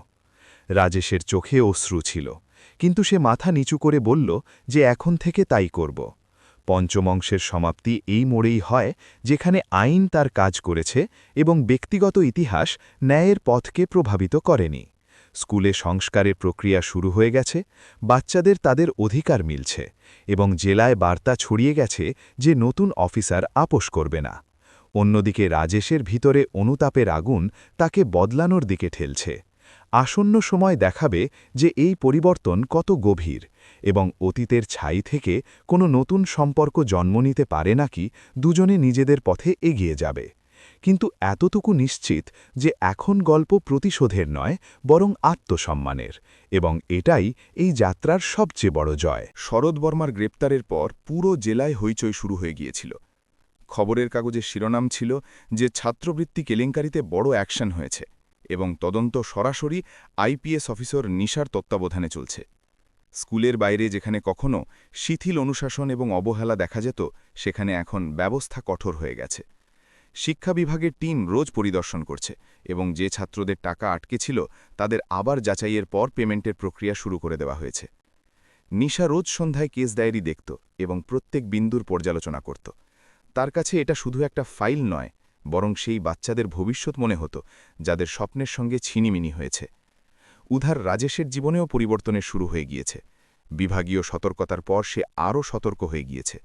রাজেশের চোখে অশ্রু ছিল, কিন্তু সে মাথা নিচু করে বলল যে এখন থেকে তাই করব। পঞ্চমংশের সমাপ্তি এই মোড়েই হয় যেখানে আইন তার কাজ করেছে এবং ব্যক্তিগত ইতিহাস ন্যায়ের পথকে প্রভাবিত করেনি। স্কুলে সংস্কারের প্রক্রিয়া শুরু হয়ে গেছে, বাচ্চাদের তাদের অধিকার মিলছে এবং জেলায় বার্তা ছড়িয়ে গেছে যে নতুন অফিসার আপোস করবে না। অন্যদিকে রাজেশের ভিতরে অনুতাপের আগুন তাকে বদলানোর দিকে ঠেলছে। আসন্ন সময় দেখাবে যে এই পরিবর্তন কত গভীর এবং অতীতের ছাই থেকে কোনো নতুন সম্পর্ক জন্ম নিতে পারে নাকি দুজনে নিজেদের পথে এগিয়ে যাবে। কিন্তু এতটুকু নিশ্চিত যে এখন গল্প প্রতিশোধের নয় বরং আত্মসম্মানের, এবং এটাই এই যাত্রার সবচেয়ে বড় জয়। শরৎ বর্মার গ্রেপ্তারের পর পুরো জেলায় হইচই শুরু হয়ে গিয়েছিল। খবরের কাগজের শিরোনাম ছিল যে ছাত্রবৃত্তি কেলেঙ্কারিতে বড় অ্যাকশন হয়েছে এবং তদন্ত সরাসরি আইপিএস অফিসার নিশার তত্ত্বাবধানে চলছে। স্কুলের বাইরে যেখানে কখনো শিথিল অনুশাসন এবং অবহেলা দেখা যেত, সেখানে এখন ব্যবস্থা কঠোর হয়ে গেছে। শিক্ষা বিভাগের টিম রোজ পরিদর্শন করছে এবং যে ছাত্রদের টাকা আটকে ছিল তাদের আবার যাচাইয়ের পর পেমেন্টের প্রক্রিয়া শুরু করে দেওয়া হয়েছে। নিশা রোজ সন্ধ্যায় কেস ডায়েরি দেখত এবং প্রত্যেক বিন্দুর পর্যালোচনা করত। তার কাছে এটা শুধু একটা ফাইল নয়, বরং সেই বাচ্চাদের ভবিষ্যৎ মনে হতো যাদের স্বপ্নের সঙ্গে ছিনিমিনি হয়েছে। উধার রাজেশের জীবনেও পরিবর্তনের শুরু হয়ে গিয়েছে। বিভাগীয় সতর্কতার পর সে আরও সতর্ক হয়ে গিয়েছে।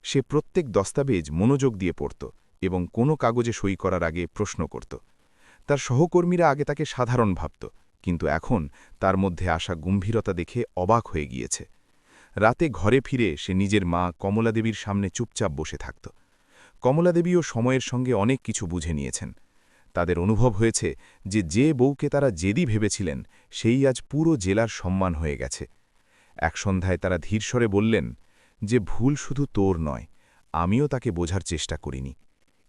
সে প্রত্যেক দস্তাবেজ মনোযোগ দিয়ে পড়ত এবং কোনো কাগজে সই করার আগে প্রশ্ন করত। তার সহকর্মীরা আগে তাকে সাধারণ ভাবত, কিন্তু এখন তার মধ্যে আসা গম্ভীরতা দেখে অবাক হয়ে গিয়েছে। রাতে ঘরে ফিরে সে নিজের মা কমলাদেবীর সামনে চুপচাপ বসে থাকত। কমলাদেবীও সময়ের সঙ্গে অনেক কিছু বুঝে নিয়েছেন। তাদের অনুভব হয়েছে যে বউকে তারা জেদি ভেবেছিলেন সেই আজ পুরো জেলার সম্মান হয়ে গেছে। এক সন্ধ্যায় তারা ধীরস্বরে বললেন যে ভুল শুধু তোর নয়, আমিও তাকে বোঝার চেষ্টা করিনি।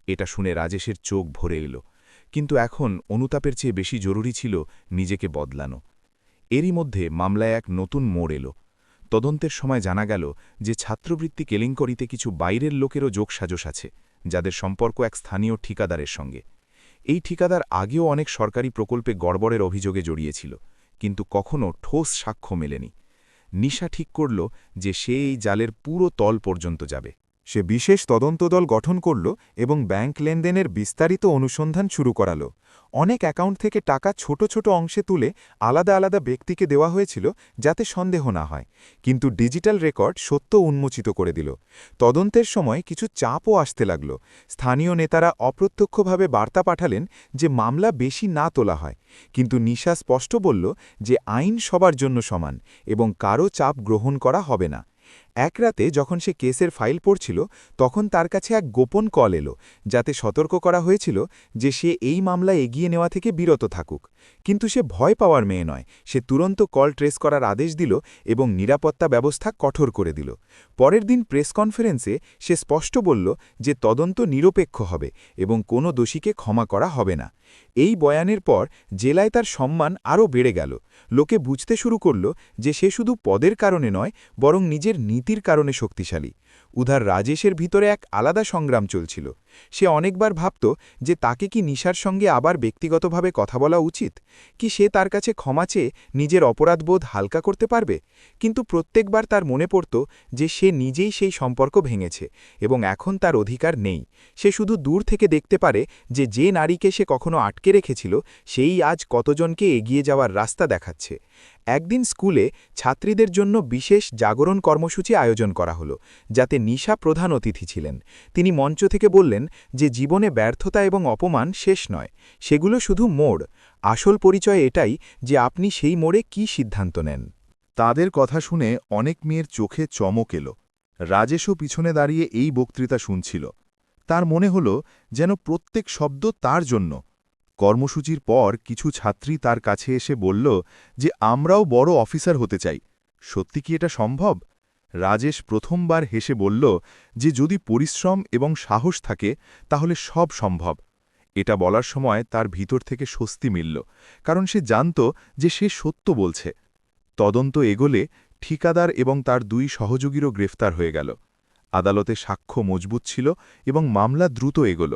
এটা শুনে রাজেশের চোখ ভরে এল, কিন্তু এখন অনুতাপের চেয়ে বেশি জরুরি ছিল নিজেকে বদলানো। এরই মধ্যে মামলায় এক নতুন মোড় এল। তদন্তের সময় জানা গেল যে ছাত্রবৃত্তি কেলেঙ্কারিতে কিছু বাইরের লোকেরও যোগসাজশ আছে, যাদের সম্পর্ক এক স্থানীয় ঠিকাদারের সঙ্গে। এই ঠিকাদার আগেও অনেক সরকারি প্রকল্পে গড়বড়ের অভিযোগে জড়িয়েছিল, কিন্তু কখনও ঠোস সাক্ষ্য মেলেনি। নিশা ঠিক করল যে সে এই জালের পুরো তল পর্যন্ত যাবে। সে বিশেষ তদন্ত দল গঠন করল এবং ব্যাংক লেনদেনের বিস্তারিত অনুসন্ধান শুরু করাল। অনেক অ্যাকাউন্ট থেকে টাকা ছোট ছোট অংশে তুলে আলাদা আলাদা ব্যক্তিকে দেওয়া হয়েছিল যাতে সন্দেহ না হয়, কিন্তু ডিজিটাল রেকর্ড সত্য উন্মোচিত করে দিল। তদন্তের সময় কিছু চাপও আসতে লাগল। স্থানীয় নেতারা অপ্রত্যক্ষভাবে বার্তা পাঠালেন যে মামলা বেশি না তোলা হয়, কিন্তু নিশা স্পষ্ট বলল যে আইন সবার জন্য সমান এবং কারও চাপ গ্রহণ করা হবে না। এক রাতে যখন সে কেসের ফাইল পড়ছিল, তখন তার কাছে এক গোপন কল এলো, যাতে সতর্ক করা হয়েছিল যে সে এই মামলা এগিয়ে নেওয়া থেকে বিরত থাকুক। কিন্তু সে ভয় পাওয়ার মেয়ে নয়, সে তুরন্ত কল ট্রেস করার আদেশ দিল এবং নিরাপত্তা ব্যবস্থা কঠোর করে দিল। পরের দিন প্রেস কনফারেন্সে সে স্পষ্ট বলল যে তদন্ত নিরপেক্ষ হবে এবং কোনো দোষীকে ক্ষমা করা হবে না। এই বয়ানের পর জেলায় তার সম্মান আরও বেড়ে গেল। লোকে বুঝতে শুরু করল যে সে শুধু পদের কারণে নয়, বরং নিজের নীতির কারণে শক্তিশালী। উধার রাজেশের ভিতরে এক আলাদা সংগ্রাম চলছিল। সে অনেকবার ভাবত যে তাকে কি নিশার সঙ্গে আবার ব্যক্তিগতভাবে কথা বলা উচিত, কি সে তার কাছে ক্ষমা চেয়ে নিজের অপরাধবোধ হালকা করতে পারবে। কিন্তু প্রত্যেকবার তার মনে পড়ত যে সে নিজেই সেই সম্পর্ক ভেঙেছে এবং এখন তার অধিকার নেই। সে শুধু দূর থেকে দেখতে পারে যে নারীকে সে কখনো আটকে রেখেছিল সেই আজ কতজনকে এগিয়ে যাওয়ার রাস্তা দেখাচ্ছে। একদিন স্কুলে ছাত্রীদের জন্য বিশেষ জাগরণ কর্মসূচি আয়োজন করা হলো, যাতে নিশা প্রধান অতিথি ছিলেন। তিনি মঞ্চ থেকে বললেন যে জীবনে ব্যর্থতা এবং অপমান শেষ নয়, সেগুলো শুধু মোড়। আসল পরিচয় এটাই যে আপনি সেই মোড়ে কী সিদ্ধান্ত নেন। তাদের কথা শুনে অনেক মেয়ের চোখে চমক এলো। রাজেশও পিছনে দাঁড়িয়ে এই বক্তৃতা শুনছিল। তার মনে হল যেন প্রত্যেক শব্দ তার জন্য। কর্মসূচির পর কিছু ছাত্রী তার কাছে এসে বলল যে আমরাও বড় অফিসার হতে চাই। সত্যি কি এটা সম্ভব? রাজেশ প্রথমবার হেসে বলল যে যদি পরিশ্রম এবং সাহস থাকে তাহলে সব সম্ভব। এটা বলার সময় তার ভিতর থেকে স্বস্তি মিলল, কারণ সে জানত যে সে সত্য বলছে। তদন্ত এগোলে ঠিকাদার এবং তার দুই সহযোগীরও গ্রেফতার হয়ে গেল। আদালতে সাক্ষ্য মজবুত ছিল এবং মামলা দ্রুত এগোল।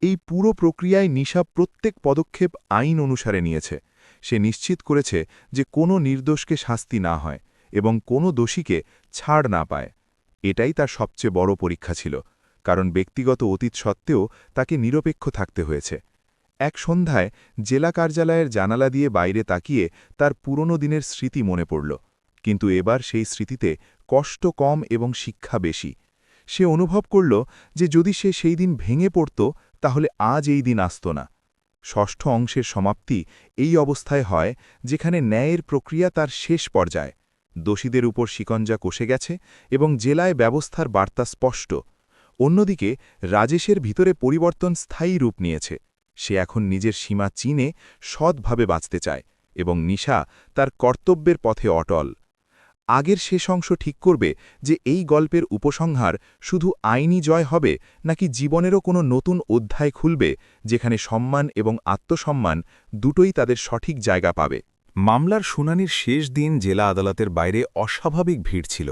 এই পুরো প্রক্রিয়ায় নিশা প্রত্যেক পদক্ষেপ আইন অনুসারে নিয়েছে। সে নিশ্চিত করেছে যে কোনো নির্দোষকে শাস্তি না হয় এবং কোনো দোষীকে ছাড় না পায়। এটাই তার সবচেয়ে বড় পরীক্ষা ছিল, কারণ ব্যক্তিগত অতীত সত্ত্বেও তাকে নিরপেক্ষ থাকতে হয়েছে। এক সন্ধ্যায় জেলা কার্যালয়ের জানালা দিয়ে বাইরে তাকিয়ে তার পুরনো দিনের স্মৃতি মনে পড়ল, কিন্তু এবার সেই স্মৃতিতে কষ্ট কম এবং শিক্ষা বেশি। সে অনুভব করল যে যদি সে সেই দিন ভেঙে পড়ত তাহলে আজ এই দিন আসত না। ষষ্ঠ অংশের সমাপ্তি এই অবস্থায় হয় যেখানে ন্যায়ের প্রক্রিয়া তার শেষ পর্যায়ে। দোষীদের উপর শিকঞ্জা কষে গেছে এবং জেলায় ব্যবস্থার বার্তা স্পষ্ট। অন্যদিকে রাজেশের ভিতরে পরিবর্তন স্থায়ী রূপ নিয়েছে। সে এখন নিজের সীমা চিনে সৎভাবে বাঁচতে চায় এবং নিশা তার কর্তব্যের পথে অটল। আগের শেষ অংশ ঠিক করবে যে এই গল্পের উপসংহার শুধু আইনি জয় হবে নাকি জীবনেরও কোনো নতুন অধ্যায় খুলবে যেখানে সম্মান এবং আত্মসম্মান দুটোই তাদের সঠিক জায়গা পাবে। মামলার শুনানির শেষ দিন জেলা আদালতের বাইরে অস্বাভাবিক ভিড় ছিল।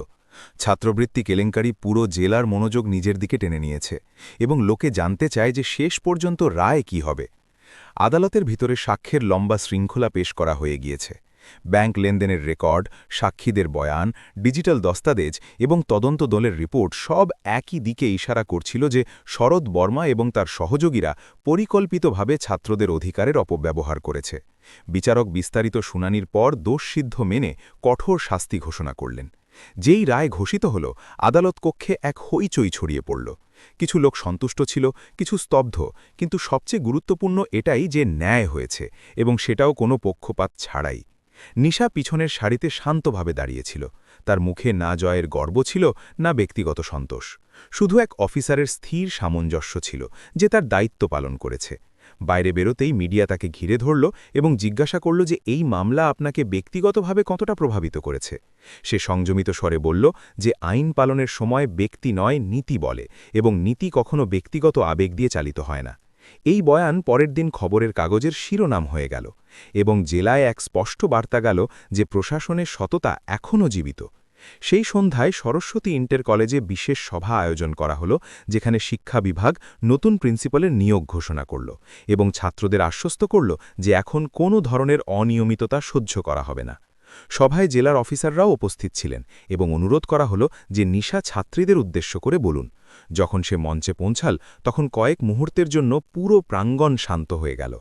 ছাত্রবৃত্তি কেলেঙ্কারি পুরো জেলার মনোযোগ নিজের দিকে টেনে নিয়েছে এবং লোকে জানতে চায় যে শেষ পর্যন্ত রায় কি হবে। আদালতের ভিতরে সাক্ষ্যের লম্বা শৃঙ্খলা পেশ করা হয়ে গিয়েছে। ব্যাংক লেনদেনের রেকর্ড, সাক্ষীদের বয়ান, ডিজিটাল দস্তাবেজ এবং তদন্ত দলের রিপোর্ট সব একই দিকে ইশারা করছিল যে শরৎ বর্মা এবং তার সহযোগীরা পরিকল্পিতভাবে ছাত্রদের অধিকারের অপব্যবহার করেছে। বিচারক বিস্তারিত শুনানির পর দোষসিদ্ধ মেনে কঠোর শাস্তি ঘোষণা করলেন। যেই রায় ঘোষিত হল, আদালত কক্ষে এক হইচই ছড়িয়ে পড়ল। কিছু লোক সন্তুষ্ট ছিল, কিছু স্তব্ধ, কিন্তু সবচেয়ে গুরুত্বপূর্ণ এটাই যে ন্যায় হয়েছে এবং সেটাও কোনো পক্ষপাত ছাড়াই। নিশা পিছনের সারিতে শান্তভাবে দাঁড়িয়েছিল। তার মুখে না জয়ের গর্ব ছিল, না ব্যক্তিগত সন্তোষ। শুধু এক অফিসারের স্থির সামঞ্জস্য ছিল যে তার দায়িত্ব পালন করেছে। বাইরে বেরোতেই মিডিয়া তাকে ঘিরে ধরল এবং জিজ্ঞাসা করল যে এই মামলা আপনাকে ব্যক্তিগতভাবে কতটা প্রভাবিত করেছে। সে সংযমিত স্বরে বলল যে আইন পালনের সময় ব্যক্তি নয়, নীতি বলে, এবং নীতি কখনো ব্যক্তিগত আবেগ দিয়ে চালিত হয় না। এই বয়ান পরের দিন খবরের কাগজের শিরোনাম হয়ে গেল এবং জেলায় এক স্পষ্ট বার্তা গেল যে প্রশাসনের সততা এখনও জীবিত। সেই সন্ধ্যায় সরস্বতী ইন্টার কলেজে বিশেষ সভা আয়োজন করা হলো, যেখানে শিক্ষা বিভাগ নতুন প্রিন্সিপালের নিয়োগ ঘোষণা করল এবং ছাত্রদের আশ্বস্ত করল যে এখন কোনো ধরনের অনিয়মিততা সহ্য করা হবে না। সভায় জেলার অফিসাররাও উপস্থিত ছিলেন এবং অনুরোধ করা হলো যে নিশা ছাত্রীদের উদ্দেশ্য করে বলুন। যখন সে মঞ্চে পৌঁছাল তখন কয়েক মুহূর্তের জন্য পুরো প্রাঙ্গণ শান্ত হয়ে গেল।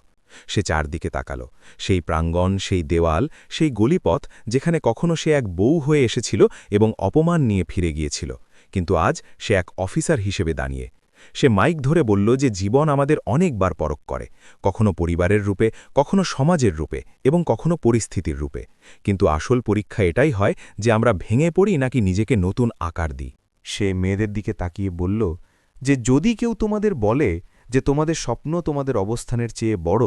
সে চারদিকে তাকাল। সেই প্রাঙ্গণ, সেই দেওয়াল, সেই গলিপথ যেখানে কখনো সে এক বউ হয়ে এসেছিল এবং অপমান নিয়ে ফিরে গিয়েছিল, কিন্তু আজ সে এক অফিসার হিসেবে দাঁড়িয়ে। সে মাইক ধরে বলল যে জীবন আমাদের অনেকবার পরখ করে, কখনো পরিবারের রূপে, কখনো সমাজের রূপে এবং কখনো পরিস্থিতির রূপে, কিন্তু আসল পরীক্ষা এটাই হয় যে আমরা ভেঙে পড়ি নাকি নিজেকে নতুন আকার দিই। সে মেয়েদের দিকে তাকিয়ে বলল যে যদি কেউ তোমাদের বলে যে তোমাদের স্বপ্ন তোমাদের অবস্থানের চেয়ে বড়,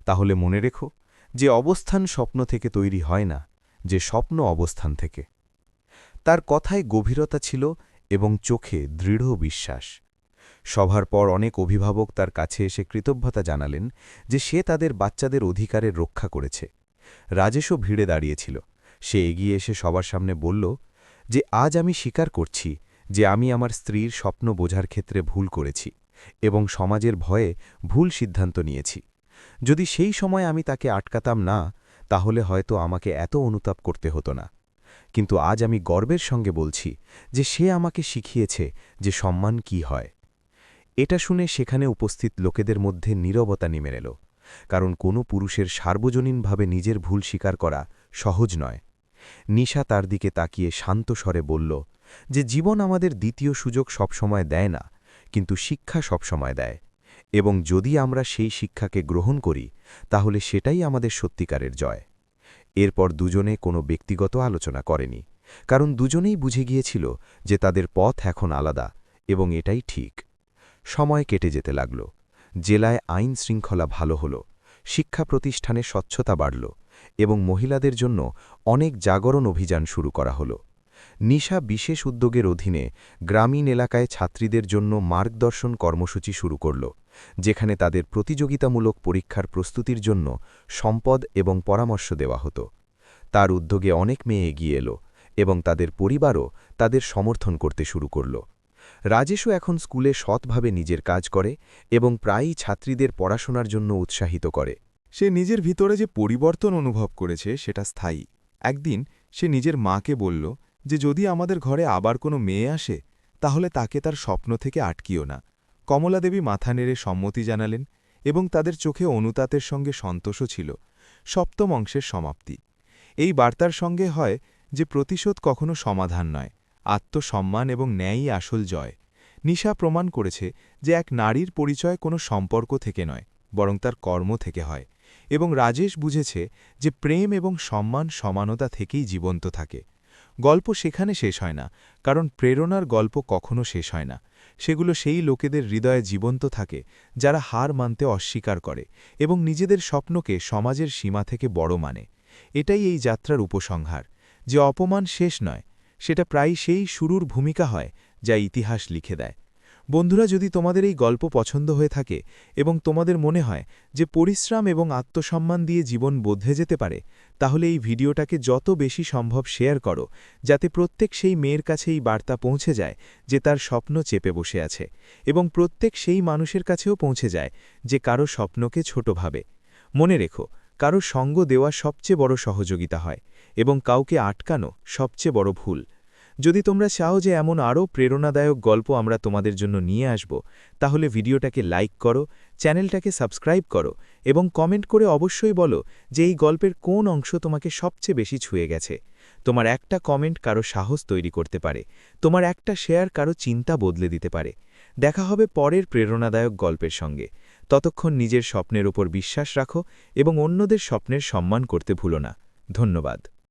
তাহলে মনে রেখো যে অবস্থান স্বপ্ন থেকে তৈরি হয় না, যে স্বপ্ন অবস্থান থেকে। তার কথায় গভীরতা ছিল এবং চোখে দৃঢ় বিশ্বাস। সভার পর অনেক অভিভাবক তার কাছে এসে কৃতজ্ঞতা জানালেন যে সে তাদের বাচ্চাদের অধিকারের রক্ষা করেছে। রাজেশও ভিড়ে দাঁড়িয়েছিল। সে এগিয়ে এসে সবার সামনে বলল যে আজ আমি স্বীকার করছি যে আমি আমার স্ত্রীর স্বপ্ন বোঝার ক্ষেত্রে ভুল করেছি এবং সমাজের ভয়ে ভুল সিদ্ধান্ত নিয়েছি। যদি সেই সময় আমি তাকে আটকাতাম না, তাহলে হয়তো আমাকে এত অনুতাপ করতে হতো না। কিন্তু আজ আমি গর্বের সঙ্গে বলছি যে সে আমাকে শিখিয়েছে যে সম্মান কি হয়। এটা শুনে সেখানে উপস্থিত লোকেদের মধ্যে নীরবতা নেমে এল, কারণ কোনো পুরুষের সার্বজনীনভাবে নিজের ভুল স্বীকার করা সহজ নয়। নিশা তার দিকে তাকিয়ে শান্ত স্বরে বলল যে জীবন আমাদের দ্বিতীয় সুযোগ সবসময় দেয় না, কিন্তু শিক্ষা সবসময় দেয়, এবং যদি আমরা সেই শিক্ষাকে গ্রহণ করি তাহলে সেটাই আমাদের সত্যিকারের জয়। এরপর দুজনে কোনো ব্যক্তিগত আলোচনা করেনি, কারণ দুজনেই বুঝে গিয়েছিল যে তাদের পথ এখন আলাদা এবং এটাই ঠিক। সময় কেটে যেতে লাগল। জেলায় আইন শৃঙ্খলা ভালো হল, শিক্ষা প্রতিষ্ঠানে স্বচ্ছতা বাড়ল এবং মহিলাদের জন্য অনেক জাগরণ অভিযান শুরু করা হল। নিশা বিশেষ উদ্যোগের অধীনে গ্রামীণ এলাকায় ছাত্রীদের জন্য মার্গদর্শন কর্মসূচি শুরু করল, যেখানে তাদের প্রতিযোগিতামূলক পরীক্ষার প্রস্তুতির জন্য সম্পদ এবং পরামর্শ দেওয়া হতো। তার উদ্যোগে অনেক মেয়ে এগিয়ে এলো এবং তাদের পরিবারও তাদের সমর্থন করতে শুরু করল। রাজেশও এখন স্কুলে সৎভাবে নিজের কাজ করে এবং প্রায়ই ছাত্রীদের পড়াশোনার জন্য উৎসাহিত করে। সে নিজের ভিতরে যে পরিবর্তন অনুভব করেছে সেটা স্থায়ী। একদিন সে নিজের মাকে বলল যে যদি আমাদের ঘরে আবার কোনো মেয়ে আসে তাহলে তাকে তার স্বপ্ন থেকে আটকিও না। কমলাদেবী মাথা নেড়ে সম্মতি জানালেন এবং তাদের চোখে অনুতাপের সঙ্গে সন্তোষও ছিল। সপ্তম অংশের সমাপ্তি। এই বার্তার সঙ্গে হয় যে প্রতিশোধ কখনো সমাধান নয়, আত্মসম্মান এবং ন্যায়ই আসল জয়। নিশা প্রমাণ করেছে যে এক নারীর পরিচয় কোনো সম্পর্ক থেকে নয়, বরং তার কর্ম থেকে হয়। এবং রাজেশ বুঝেছে যে প্রেম এবং সম্মান সমানতা থেকেই জীবন্ত থাকে। গল্প সেখানে শেষ হয় না, কারণ প্রেরণার গল্প কখনো শেষ হয় না। সেগুলো সেই লোকেদের হৃদয়ে জীবন্ত থাকে যারা হার মানতে অস্বীকার করে এবং নিজেদের স্বপ্নকে সমাজের সীমা থেকে বড় মানে। এটাই এই যাত্রার উপসংহার, যে অপমান শেষ নয়, সেটা প্রায় সেই শুরুর ভূমিকা হয় যা ইতিহাস লিখে দেয়। বন্ধুরা, যদি তোমাদের এই গল্প পছন্দ হয়ে থাকে এবং তোমাদের মনে হয় যে পরিশ্রম এবং আত্মসম্মান দিয়ে জীবন বদলে যেতে পারে, তাহলে এই ভিডিওটাকে যত বেশি সম্ভব শেয়ার করো, যাতে প্রত্যেক সেই মেয়ের কাছে এই বার্তা পৌঁছে যায় যে তার স্বপ্ন চেপে বসে আছে, এবং প্রত্যেক সেই মানুষের কাছেও পৌঁছে যায় যে কারো স্বপ্নকে ছোট ভাবে। মনে রেখো, কারো সঙ্গ দেওয়া সবচেয়ে বড় সহযোগিতা হয় এবং কাউকে আটকানো সবচেয়ে বড় ভুল। যদি তোমরা চাও যে এমন আরও প্রেরণাদায়ক গল্প আমরা তোমাদের জন্য নিয়ে আসব, তাহলে ভিডিওটাকে লাইক করো, চ্যানেলটাকে সাবস্ক্রাইব করো এবং কমেন্ট করে অবশ্যই বলো যে এই গল্পের কোন অংশ তোমাকে সবচেয়ে বেশি ছুঁয়ে গেছে। তোমার একটা কমেন্ট কারো সাহস তৈরি করতে পারে, তোমার একটা শেয়ার কারো চিন্তা বদলে দিতে পারে। দেখা হবে পরের প্রেরণাদায়ক গল্পের সঙ্গে। ততক্ষণ নিজের স্বপ্নের ওপর বিশ্বাস রাখো এবং অন্যদের স্বপ্নের সম্মান করতে ভুলো না। ধন্যবাদ।